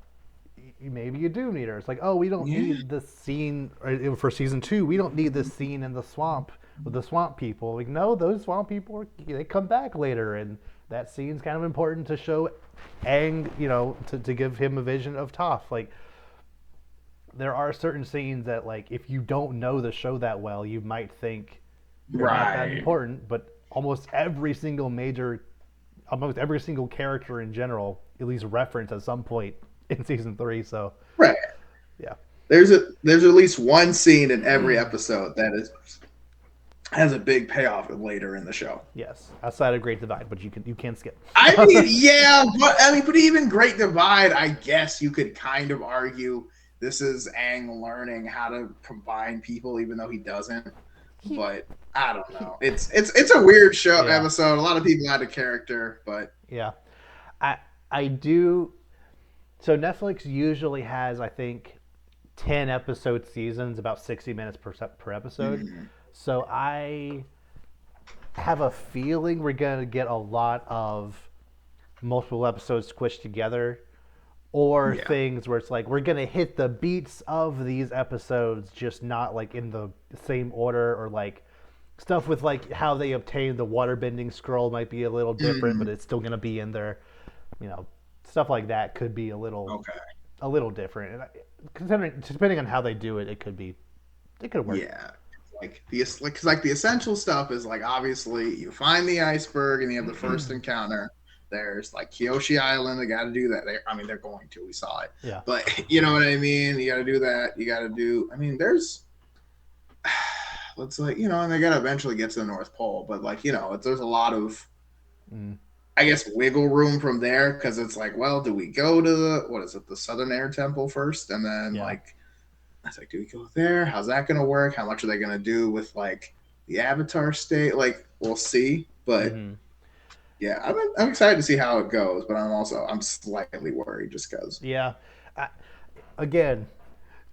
maybe you do need her. It's like, oh, we don't Yeah. need this scene for season two. We don't need this scene in the swamp with the swamp people. Like, no, those swamp people they come back later, and that scene's kind of important to show Aang, to give him a vision of Toph. Like, there are certain scenes that, like, if you don't know the show that well, you might think they're not that Right. important, but almost every single character in general, at least reference at some point in season three. So Right. yeah, There's at least one scene in every episode that is has a big payoff later in the show. yes, outside of Great Divide, but you can skip. I mean, yeah, but even Great Divide, I guess you could kind of argue this is Aang learning how to combine people, even though he doesn't. he, But I don't he, know. It's a weird show yeah, episode. A lot of people had a character, but yeah. I I do. So Netflix usually has, I think, 10 episode seasons, about 60 minutes per episode. mm, So I have a feeling we're gonna get a lot of multiple episodes squished together, or Yeah. things where it's like we're gonna hit the beats of these episodes, just not like in the same order, or like stuff with like how they obtained the waterbending scroll might be a little different, but Mhm. it's still gonna be in there. You know, stuff like that could be Okay. a little different. And considering depending on how they do it, it could work. Yeah. Like cause like the essential stuff is like obviously you find the iceberg and you have the first encounter. There's like Kyoshi Island. They got to do that. I mean, they're going to. We saw it, Yeah. but you know what I mean. You got to do that. You got to do. I mean, there's. Let's like and they got to eventually get to the North Pole, but like there's a lot of Mm, I guess wiggle room from there because it's like, well, do we go to the what is it, the Southern Air Temple first, and then yeah. like I was like, do we go there? How's that going to work? How much are they going to do with like the Avatar state? Like, we'll see. But Hmm. yeah, I'm excited to see how it goes. But I'm slightly worried just because. Yeah. I, again,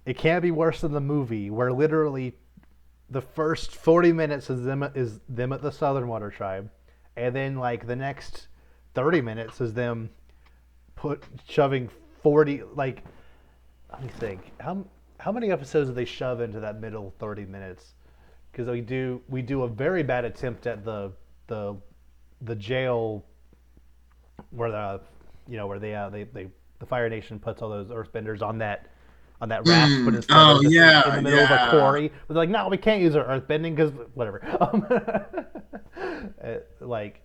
it can't be worse than the movie, where literally the first 40 minutes is them at the Southern Water Tribe, and then like the next 30 minutes is them shoving 40 like let me think how many episodes do they shove into that middle 30 minutes? Because we do a very bad attempt at the the jail where where they the Fire Nation puts all those Earthbenders on that raft, but instead they're Oh just in yeah, the middle of a yeah. quarry. We're like, no, we can't use our Earthbending because whatever. Like,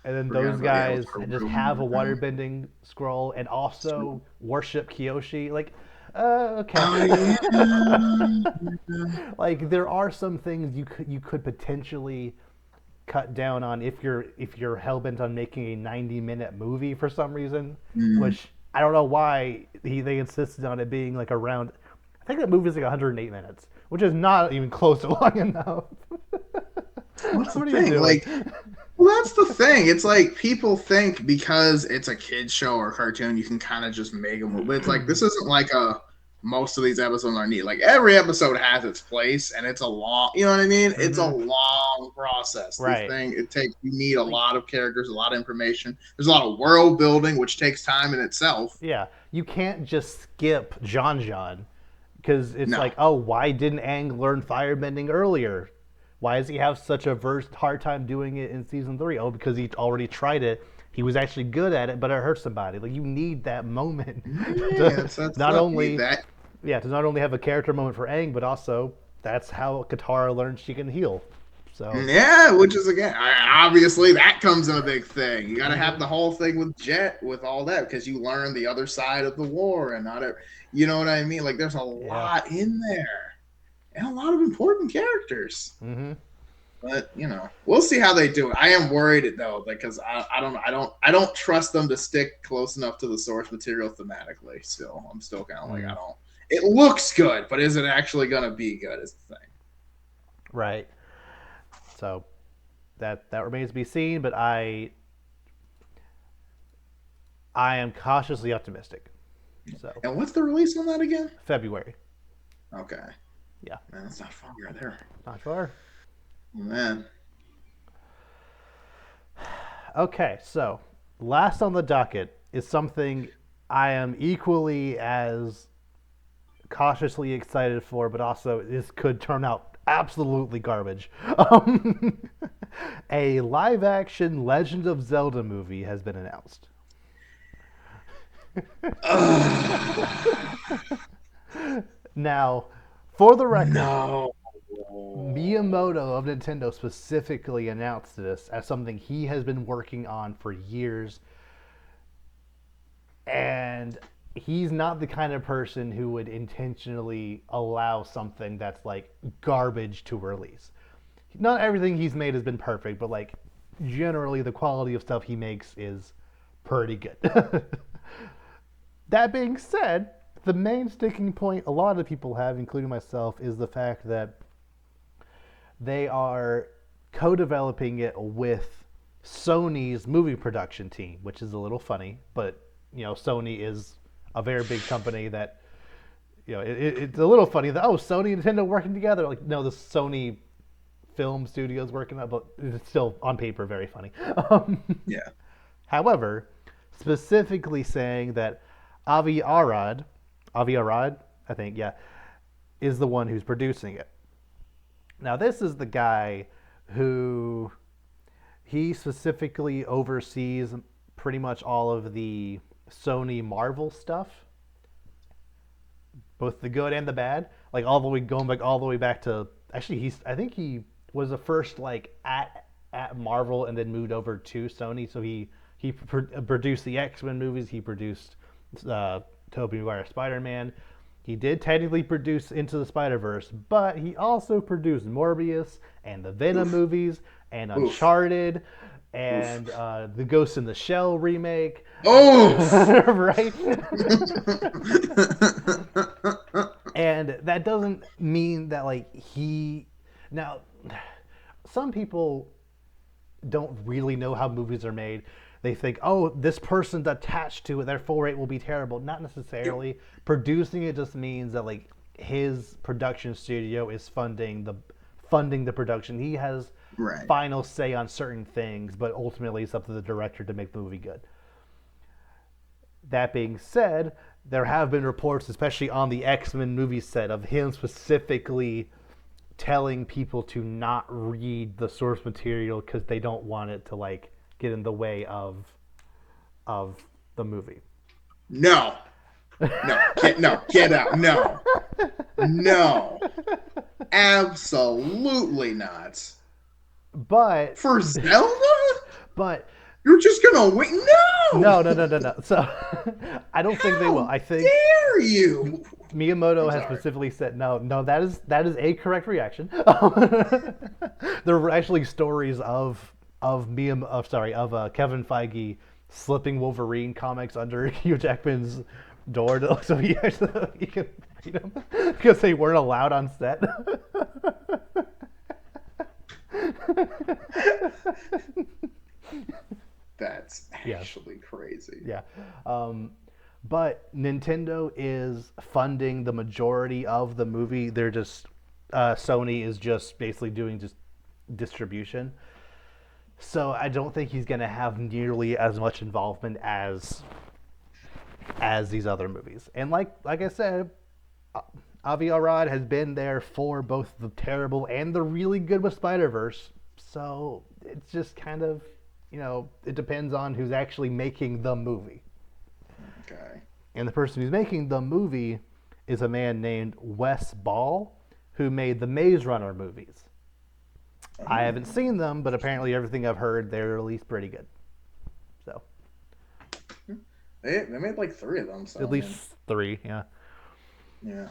and then Forgot those about yeah. It was guys just have a waterbending scroll and also worship Kyoshi. Like, okay. Oh yeah. Like there are some things you could potentially cut down on if you're hell bent on making a 90-minute movie for some reason, Mm. which I don't know why they insisted on it being like around. I think that movie's like 108 minutes, which is not even close to long enough. What's the What are you thing? doing? Like, well, that's the thing. It's like people think because it's a kid's show or cartoon, you can kind of just make a movie. But it's like this isn't like a most of these episodes are neat. Like every episode has its place, and it's a long. You know what I mean? It's a Mm-hmm. long process. This Right. thing it takes. You need a Like, lot of characters, a lot of information. There's a lot of world building, which takes time in itself. yeah, you can't just skip John because it's No. like, oh, why didn't Aang learn firebending earlier? Why does he have such a hard time doing it in season 3? Oh, because he already tried it. He was actually good at it, but it hurt somebody. Like you need that moment Yeah, to that's not stuff. You need only that. to not only have a character moment for Aang, but also that's how Katara learns she can heal. So, Yeah, which is again, obviously that comes in a big thing. You got to have mm-hmm. the whole thing with Jet, with all that, because you learn the other side of the war, and not, you know what I mean. Like, there's a Yeah, lot in there, and a lot of important characters. mm-hmm. But we'll see how they do it. I am worried though, because I don't trust them to stick close enough to the source material thematically. Still, I'm still kind of like I Mm, don't. It looks good, but is it actually going to be good? Is the thing. right. So that remains to be seen, but I am cautiously optimistic. So And what's the release on that again? February. Okay. Yeah, Man, that's not far right there. not far. Oh, man. Okay, so last on the docket is something I am equally as cautiously excited for, but also this could turn out absolutely garbage. A live action Legend of Zelda movie has been announced. Now, for the record, No. Miyamoto of Nintendo specifically announced this as something he has been working on for years, and he's not the kind of person who would intentionally allow something that's like garbage to release. Not everything he's made has been perfect, but like generally the quality of stuff he makes is pretty good. That being said, the main sticking point a lot of people have, including myself, is the fact that they are co-developing it with Sony's movie production team, which is a little funny, but Sony is a very big company that it's a little funny that Sony and Nintendo working together. Like no, the Sony film studios working on, but it's still on paper very funny. Um, Yeah. However, specifically saying that Avi Arad, I think, yeah, is the one who's producing it. Now, this is the guy who he specifically oversees pretty much all of the Sony Marvel stuff, both the good and the bad. Like all the way going back all the way back to actually I think he was the first like at Marvel and then moved over to Sony. So he produced the X-Men movies. He produced uh, Tobey Maguire Spider-Man. He did technically produce Into the Spider-Verse, but he also produced Morbius and the Venom Oof. movies and Oof. Uncharted Oof. and the Ghost in the Shell remake. Oof. Right? And that doesn't mean that like he now some people don't really know how movies are made. They think, oh, this person's attached to it, therefore it will be terrible. Not Yep. necessarily. Producing it just means that like his production studio is funding the production. He has Right. final say on certain things, but ultimately it's up to the director to make the movie good. That being said, there have been reports, especially on the X-Men movie set, of him specifically telling people to not read the source material because they don't want it to like get in the way of the movie. No. No. Get out. No. No. Absolutely not. But For Zelda? but You're just gonna wait? No. no. So I don't think they will. How I think dare you? I'm Miyamoto has sorry. specifically said no. That is a correct reaction. There were actually stories of Kevin Feige slipping Wolverine comics under Hugh Jackman's door so he can read them because they weren't allowed on set. That's Yeah, actually crazy. yeah. Um, but Nintendo is funding the majority of the movie. They're just Sony is just basically doing just distribution. So I don't think he's going to have nearly as much involvement as these other movies. And like I said, Avi Arad has been there for both the terrible and the really good with Spider Verse. So it's just kind of it depends on who's actually making the movie. Okay. And the person who's making the movie is a man named Wes Ball, who made the Maze Runner movies. I haven't Oh. seen them, but apparently everything I've heard, they're at least pretty good. So They made like three of them, at so I mean, least three, yeah. yeah.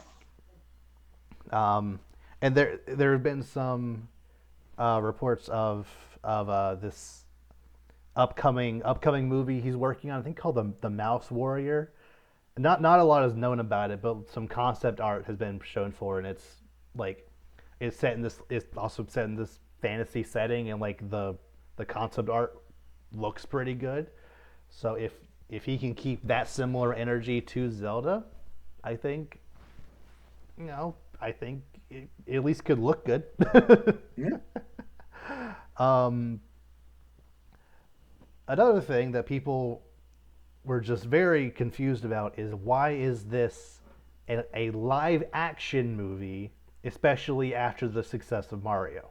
Um, and there have been some reports of this upcoming movie he's working on. I think called the Mouse Warrior. Not a lot is known about it, but some concept art has been shown for, it, and it's like it's also set in this fantasy setting, and like the concept art looks pretty good. So if he can keep that similar energy to Zelda, I think I think it at least could look good. Yeah. um, Another thing that people were just very confused about is why is this a live action movie, especially after the success of Mario?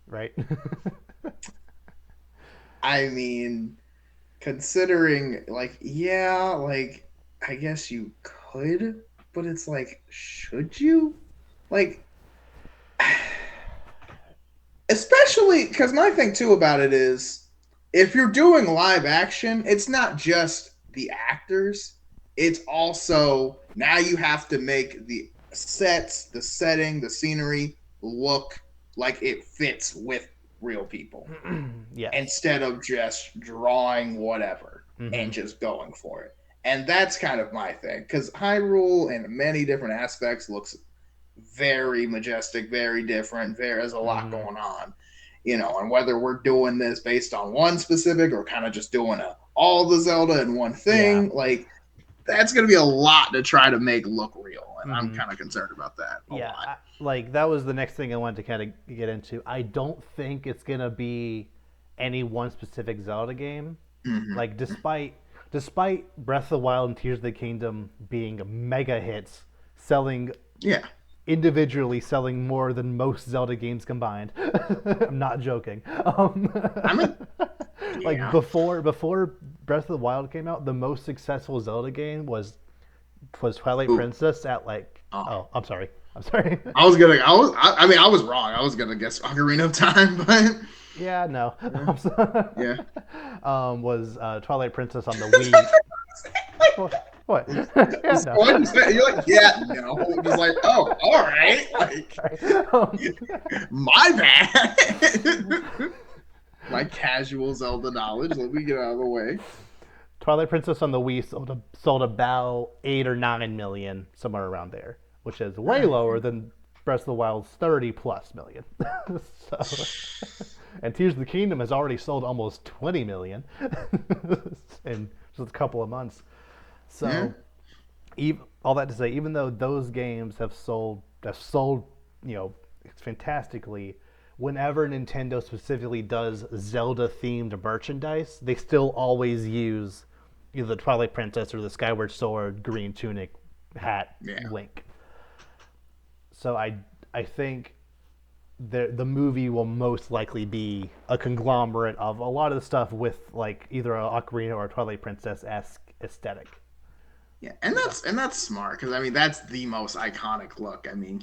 Right? I mean, considering like, yeah, like I guess you could, but it's like, should you? Like, especially because my thing too about it is if you're doing live action, it's not just the actors, it's also now you have to make the sets, the setting, the scenery look like it fits with real people Yes. instead of just drawing whatever Mm-hmm. and just going for it. And that's kind of my thing because Hyrule in many different aspects looks very majestic, very different. There's a lot Mm-hmm. going on. and whether we're doing this based on one specific or kind of just doing all the Zelda in one Yeah. thing, like that's going to be a lot to try to make look real, and I'm Mm-hmm. kind of concerned about that a Yeah. lot. Like that was the next thing I wanted to kind of get into. I don't think it's gonna be any one specific Zelda game. Mm-hmm. Like despite Breath of the Wild and Tears of the Kingdom being mega hits, selling Yeah, individually selling more than most Zelda games combined. I'm not joking. I mean, Like yeah. before Breath of the Wild came out, the most successful Zelda game was Twilight Ooh, Princess at like oh, oh I'm sorry. I was wrong. I was gonna guess Ocarina of Time, but Yeah, no. yeah, yeah. Was Twilight Princess on the Wii? What? Yeah, no. What you say? You're like, yeah, no. Just like, oh, all right. Like, Sorry. my bad. My casual Zelda knowledge. Let me get out of the way. Twilight Princess on the Wii sold about 8 or 9 million, somewhere around there, which is way lower than Breath of the Wild's 30+ million. So, and Tears of the Kingdom has already sold almost 20 million in just a couple of months. Yeah. So, all that to say, even though those games have sold, fantastically, whenever Nintendo specifically does Zelda themed merchandise, they still always use either the Twilight Princess or the Skyward Sword green tunic hat Yeah. Link. So I think the movie will most likely be a conglomerate of a lot of the stuff with like either a Ocarina or a Twilight Princess esque aesthetic. Yeah, and that's smart because I mean that's the most iconic look. I mean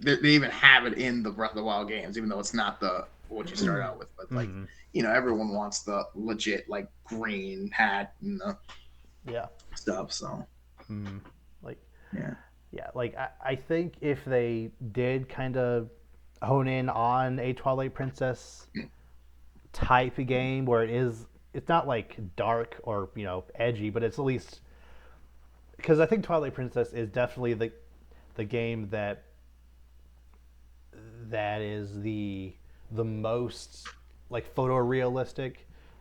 they even have it in the Breath of the Wild games, even though it's not the what you start out with. But like Mm-hmm. everyone wants the legit like green hat and the Yeah. stuff. So Mm-hmm. Like yeah, yeah, like I think if they did kind of hone in on a Twilight Princess type game where it's not like dark or edgy, but it's at least because I think Twilight Princess is definitely the game that is the most like photorealistic.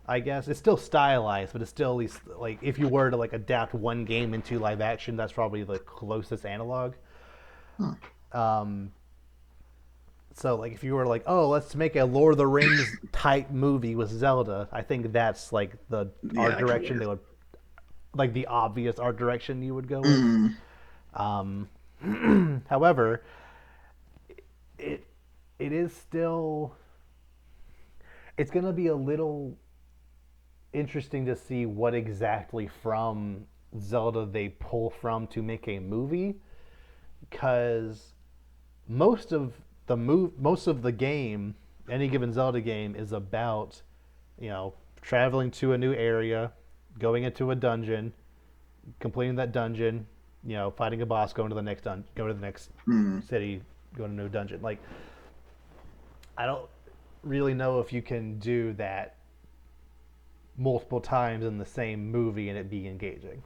I guess it's still stylized, but it's still at least like if you were to like adapt one game into live action, that's probably the closest analog. huh. Um, so like if you were like, oh, let's make a Lord of the Rings type movie with Zelda, I think that's like the Yeah, art that could direction work. they would like the obvious art direction you would go with. Mm, Um, however, it it is still it's going to be a little interesting to see what exactly from Zelda they pull from to make a movie because most of the game, any given Zelda game is about, traveling to a new area, going into a dungeon, completing that dungeon, fighting a boss, going to the next mm. city, going to a new dungeon. Like I don't really know if you can do that multiple times in the same movie and it be engaging.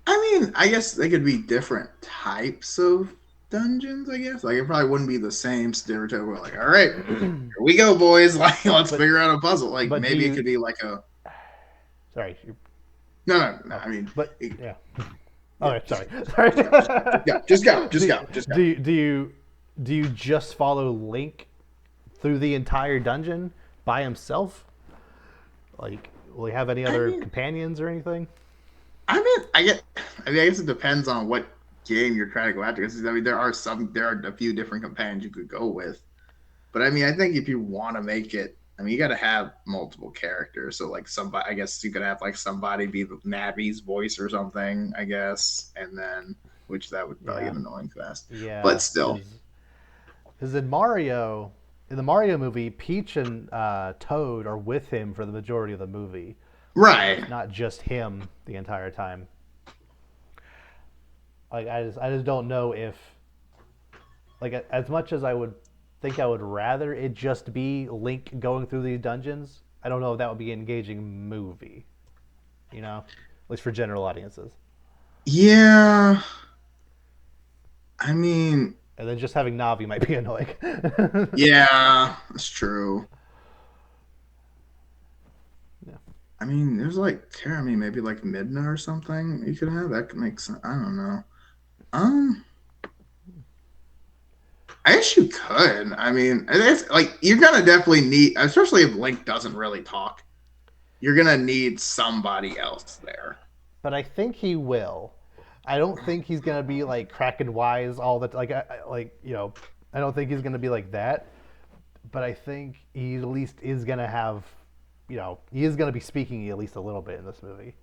I mean, I guess they could be different types of dungeons. I guess like it probably wouldn't be the same stereotype. Like, all right, here we go, boys. Like, let's but figure out a puzzle. Like but do maybe it you? could be like a Sorry. no, no, no. Oh, I mean, but it, yeah. yeah, Okay, just sorry. Sorry. just go, just do, go, just go. do you just follow Link through the entire dungeon by himself? Like, will he have any I other mean, companions or anything? I guess it depends on what game you're trying to go after. Because I mean, there are a few different companions you could go with. But I mean, I think if you want to make it, I mean, you got to have multiple characters. So like somebody, I guess you could have like somebody be Navi's voice or something. I guess, and then which that would probably Yeah, get annoying fast. But yeah. still, Because in the Mario movie, Peach and Toad are with him for the majority of the movie. Like right? it's not just him the entire time. Like I just don't know if like as much as I would think I would rather it just be Link going through these dungeons. I don't know if that would be an engaging movie. At least for general audiences. Yeah. I mean. And then just having Navi might be annoying. Yeah, that's true. Yeah. I mean, there's like Terra, maybe like Midna or something you could have. That could make sense. I don't know. Um, I guess you could. I mean, it's like you're gonna definitely need, especially if Link doesn't really talk. You're gonna need somebody else there. But I think he will. I don't think he's gonna be like cracking wise all the like like I don't think he's gonna be like that. But I think he at least is gonna have he is gonna be speaking at least a little bit in this movie.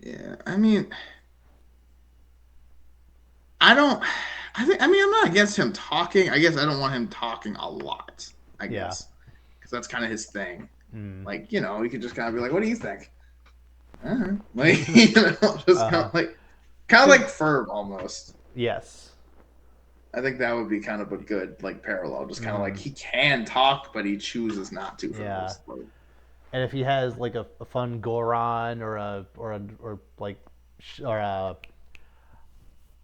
Yeah, I mean, I don't. I think. I mean, I'm not against him talking. I guess I don't want him talking a lot. I Yeah. guess because that's kind of his thing. Mm. Like he could just kind of be like, "What do you think?" Like just Uh-huh. kind of like Ferb almost. Yes. I think that would be kind of a good like parallel. Just kind of like Mm. he can talk, but he chooses not to for the Yeah. most part. And if he has like a fun Goron or like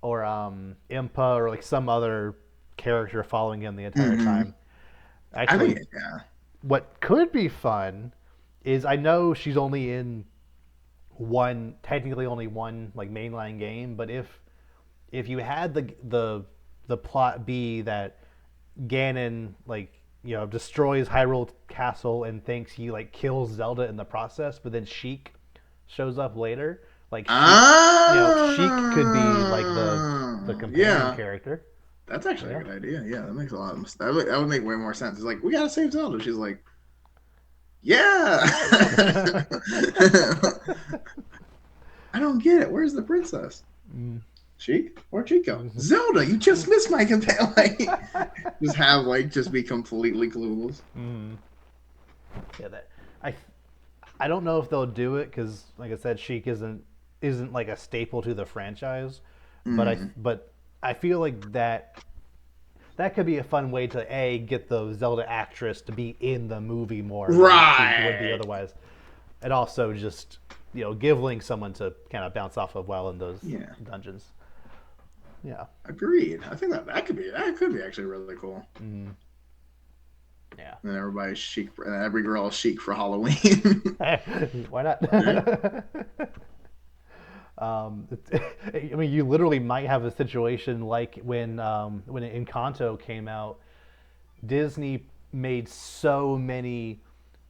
or Impa or like some other character following him the entire Mm-hmm. time. I Actually, think yeah. what could be fun is I know she's only in one, technically only one like mainline game, but if you had the plot be that Ganon like destroys Hyrule Castle and thinks he like kills Zelda in the process, but then Sheik shows up later. Like Sheik could be like the companion Yeah. character. That's actually a Yeah. good idea. Yeah, that makes a lot of that would make way more sense. It's like we gotta save Zelda. She's like, yeah. Yeah. I don't get it. Where's the princess? Mm. Sheik? Where'd she go? Zelda, you just missed my companion. Like, just have just be completely clueless. Mm. Yeah, that I don't know if they'll do it because, like I said, Sheik isn't like a staple to the franchise, Mm. but I feel like that could be a fun way to get the Zelda actress to be in the movie more than she would be Right. otherwise, and also just give Link someone to kind of bounce off of while in those Yeah. dungeons. Yeah. Agreed. I think that could be actually really cool. Mm. Yeah. And everybody's chic. Every girl is chic for Halloween. Why not? Yeah. I mean, you literally might have a situation like when Encanto came out. Disney made so many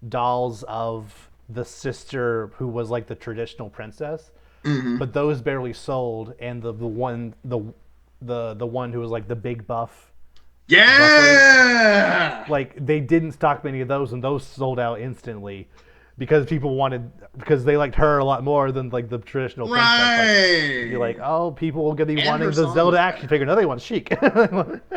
dolls of the sister who was like the traditional princess, Hmm. but those barely sold, and the one who was like the big buff lady, Yeah. like they didn't stock many of those, and those sold out instantly because they liked her a lot more than like the traditional princess. Like you're like, Right. oh, people will be And her wanting the song Zelda was action better. figure. Another one's Chic.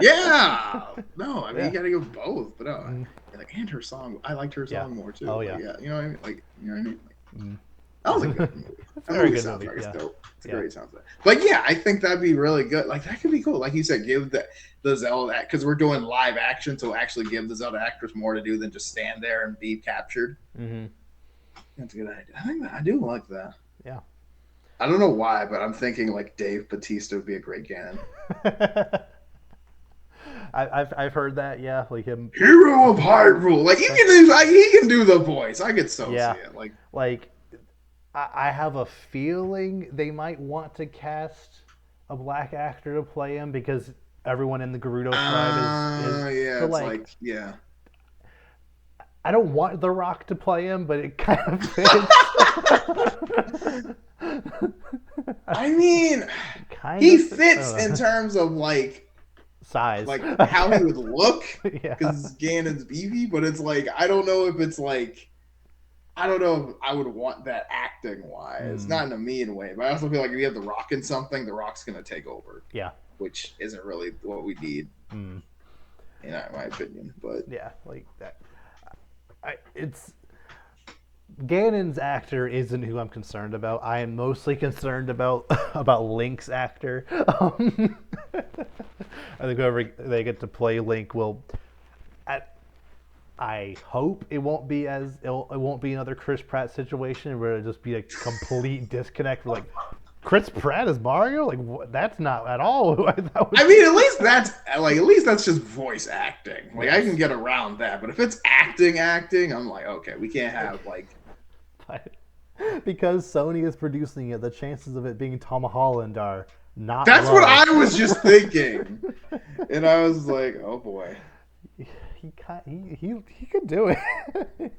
Yeah. No, I mean you Yeah. gotta go both, but Mm. like and her song. I liked her Yeah. song more too. Oh Like yeah. yeah, you know what I mean? Like you know what I mean? Like, Mm. that was a good movie. It's a That very movie good sounds movie. like it's Yeah. dope. It's a Yeah. great soundtrack. But yeah, I think that'd be really good. Like that could be cool. Like you said, give the Zelda because we're doing live action, so actually give the Zelda actress more to do than just stand there and be captured. Hmm. That's a good idea. I think that, I do like that. Yeah. I don't know why, but I'm thinking like Dave Bautista would be a great Ganon. I've heard that. Yeah, like him. Hero of Hyrule. Like he can do the voice. I could so see Yeah, it. Like like I have a feeling they might want to cast a black actor to play him because everyone in the Gerudo tribe is. yeah, But it's like, like yeah. I don't want The Rock to play him, but it kind of fits. I mean, Kind he of. I fits don't in know. terms of Size. like how he would look Yeah. because Ganon's beefy, but it's like I don't know if it's like I don't know if I would want that acting wise. Mm, Not in a mean way, but I also feel like if you have The Rock in something, The Rock's gonna take over, yeah. which isn't really what we need, Mm, in my opinion. But yeah. Like that. It's Ganon's actor isn't who I'm concerned about. I am mostly concerned about about Link's actor. I think whoever they get to play Link will. I, I hope it won't be it won't be another Chris Pratt situation where it'll just be a complete disconnect. We're like, Chris Pratt as Mario? Like that's not at all who I thought I would. mean, at least that's just voice acting. Like I can Yes. get around that, but if it's acting, I'm like, okay, we can't have like. But because Sony is producing it, the chances of it being Tom Holland are not That's what low. I was just thinking, and I was like, oh boy. He could do it.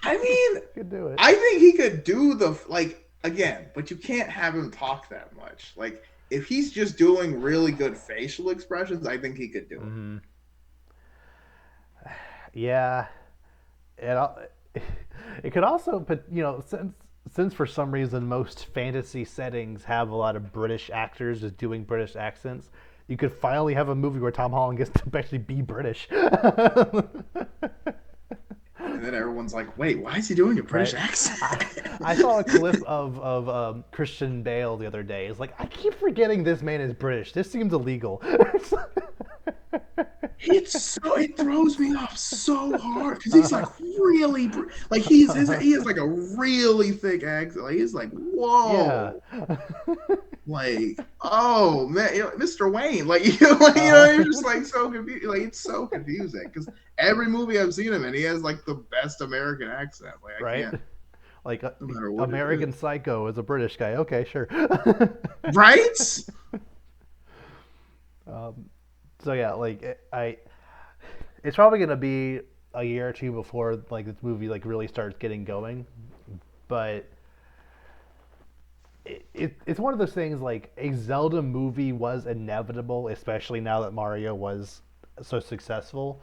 I mean, He could do it. I think he could do the like again, but you can't have him talk that much. Like if he's just doing really good facial expressions, I think he could do it. Mm-hmm. Yeah, it it could also, but since for some reason most fantasy settings have a lot of British actors just doing British accents, you could finally have a movie where Tom Holland gets to actually be British. And then everyone's like, "Wait, why is he doing a British Right? accent?" I saw a clip of Christian Bale the other day. It's like I keep forgetting this man is British. This seems illegal. It throws me off so hard because he's like really like he is like a really thick accent. Like he's like Yeah. whoa, like oh man, Mr. Wayne, like you're just like so confused. Like it's so confusing because every movie I've seen him in, he has like the best American accent. Like I Right. can't, Like no matter what it American is, Psycho is a British guy. Okay, sure. right? So yeah, like it's probably gonna be a year or two before like this movie like really starts getting going, but it's one of those things like a Zelda movie was inevitable, especially now that Mario was so successful.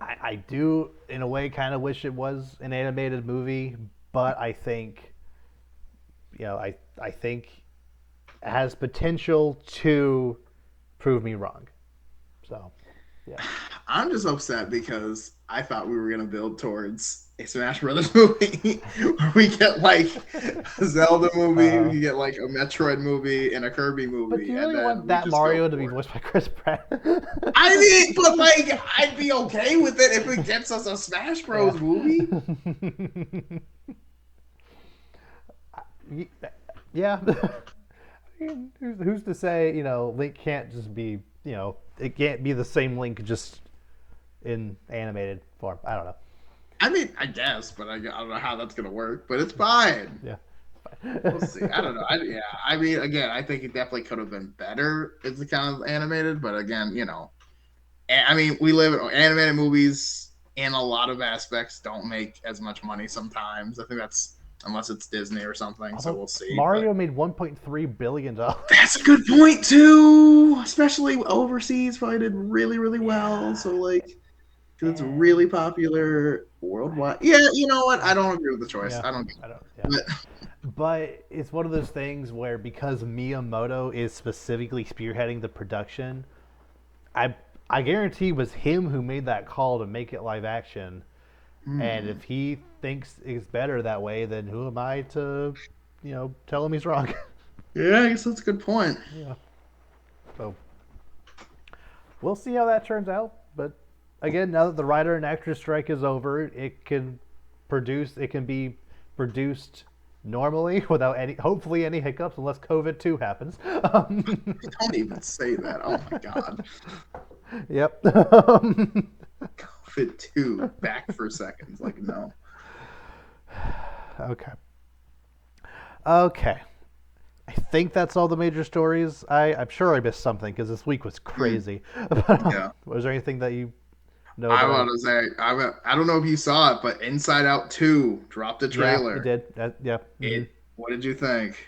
I do in a way kind of wish it was an animated movie, but I think I think it has potential to prove me wrong. So yeah. I'm just upset because I thought we were gonna build towards a Smash Brothers movie where we get like a Zelda movie, Uh, we get like a Metroid movie and a Kirby but do movie, you and really then want we that just go Mario to be for it. voiced by Chris Pratt? I mean, but like I'd be okay with it if it gets us a Smash Yeah. Bros movie. Yeah. Who's to say, Link can't just be, it can't be the same Link just in animated form. I don't know. I mean, I guess, but I don't know how that's gonna work. But it's fine. Yeah. We'll see. I don't know. Yeah. I mean, again, I think it definitely could have been better if the kind of animated. But again, I mean, we live in animated movies in a lot of aspects don't make as much money sometimes. I think that's unless it's Disney or something. So Although we'll see. But Mario made $1.3 billion. that's a good point too. Especially overseas, probably did really, really well. So like, because it's And really popular worldwide. Yeah, you know what? I don't agree with the choice. yeah, I don't. I don't. Yeah. But But it's one of those things where because Miyamoto is specifically spearheading the production, I I guarantee it was him who made that call to make it live action. And hmm. if he thinks it's better that way, then who am I to, tell him he's wrong? Yeah, I guess that's a good point. Yeah. So we'll see how that turns out. But again, now that the writer and actress strike is over, it can be produced normally without hopefully any hiccups, unless COVID 2 happens. Don't even say that. Oh my god. Yep. COVID 2 back for seconds. Like no. Okay. Okay. I think that's all the major stories. I'm sure I missed something because this week was Hmm. crazy. But, Yeah. was there anything that you know I that I? want to say I don't know if you saw it, but Inside Out 2 dropped a Yeah, it trailer. did. Yeah. It what did you think?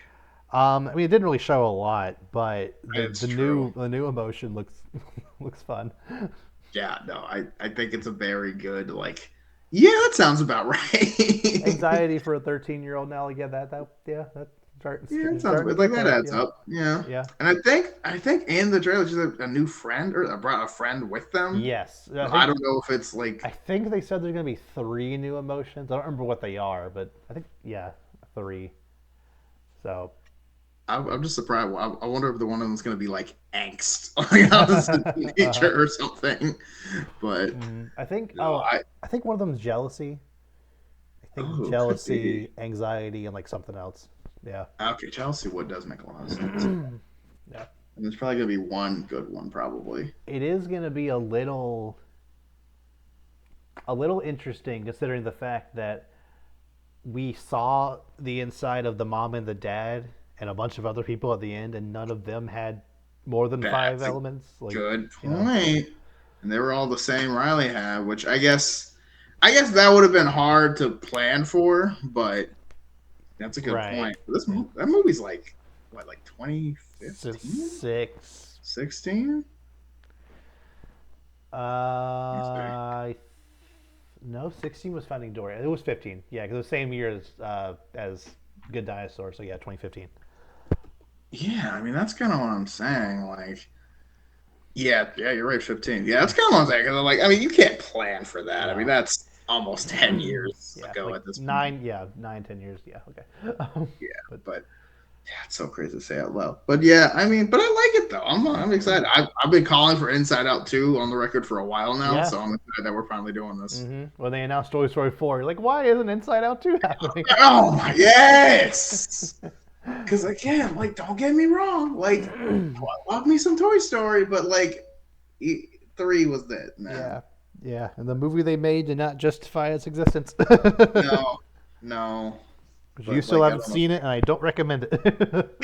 I mean, it didn't really show a lot, but the It's the true. new the new emotion looks looks fun. Yeah, no, I think it's a very good like yeah, that sounds about right. Anxiety for a 13-year-old now. Like, yeah, that's Yeah, it sounds starting to like pick that up. adds Yeah, up. Yeah, yeah. and I think in the trailer she's a new friend or brought a friend with them. Yes, So I don't know if it's I like think they said there's gonna be three new emotions. I don't remember what they are, but I think yeah, three. So I'm just surprised. I wonder if the one of them's gonna be like angst, like I was a teenager or something. But I think no, I think one of them is jealousy. I think could be. jealousy, anxiety, and like something else. Yeah. Okay, Chelsea Wood does make a lot of sense. Yeah. And there's probably gonna be one good one, probably. It is going to be a little interesting considering the fact that we saw the inside of the mom and the dad and a bunch of other people at the end, and none of them had more than five That's a elements. Like, good you know, point. And they were all the same Riley had, which I guess that would have been hard to plan for, but that's a good right? point. This Yeah. that movie's like what, like Since 2015, six. 16? Uh, no, 16 was Finding Dory. It was 15. Yeah, because it was the same year as Good Dinosaur. So yeah, 2015. Yeah, I mean that's kind of what I'm saying. Like, yeah, you're right, 15. Yeah, that's kind of what I'm saying. Because like, I mean, you can't plan for that. I mean, No. that's almost 10 years Yeah, ago like at this point. nine. Yeah, 9, 10 years. Yeah, okay. Yeah, But but yeah, it's so crazy to say out loud. But yeah, I mean, but I like it though. I'm excited. I've been calling for Inside Out 2 on the record for a while now, yeah. so I'm excited that we're finally doing this. When they announced Toy Story 4, you're like, why isn't Inside Out 2 happening? Oh my yes. Because again, like, don't get me wrong, like, I love me some Toy Story, but like, 3 was that man. Yeah, yeah. And the movie they made did not justify its existence. No, no. You But still like, I haven't don't know. seen it, and I don't recommend it.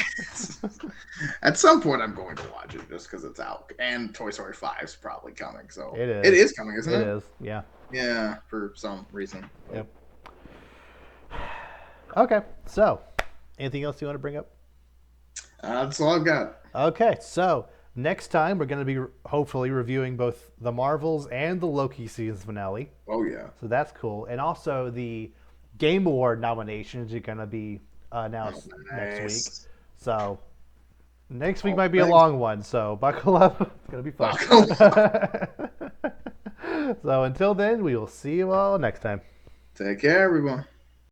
At some point, I'm going to watch it just because it's out, and Toy Story 5 is probably coming. So It it is. is coming, isn't It it? is. Yeah. Yeah, for some reason. Yep. Okay. So, anything else you want to bring up? That's all I've got. Okay. So next time we're going to be hopefully reviewing both the Marvels and the Loki season finale. Oh yeah. So that's cool. And also the Game Award nominations are going to be announced next week. Nice. So next week Oh, might be a thanks. long one. So buckle up. It's going to be fun. So until then, we will see you all next time. Take care, everyone.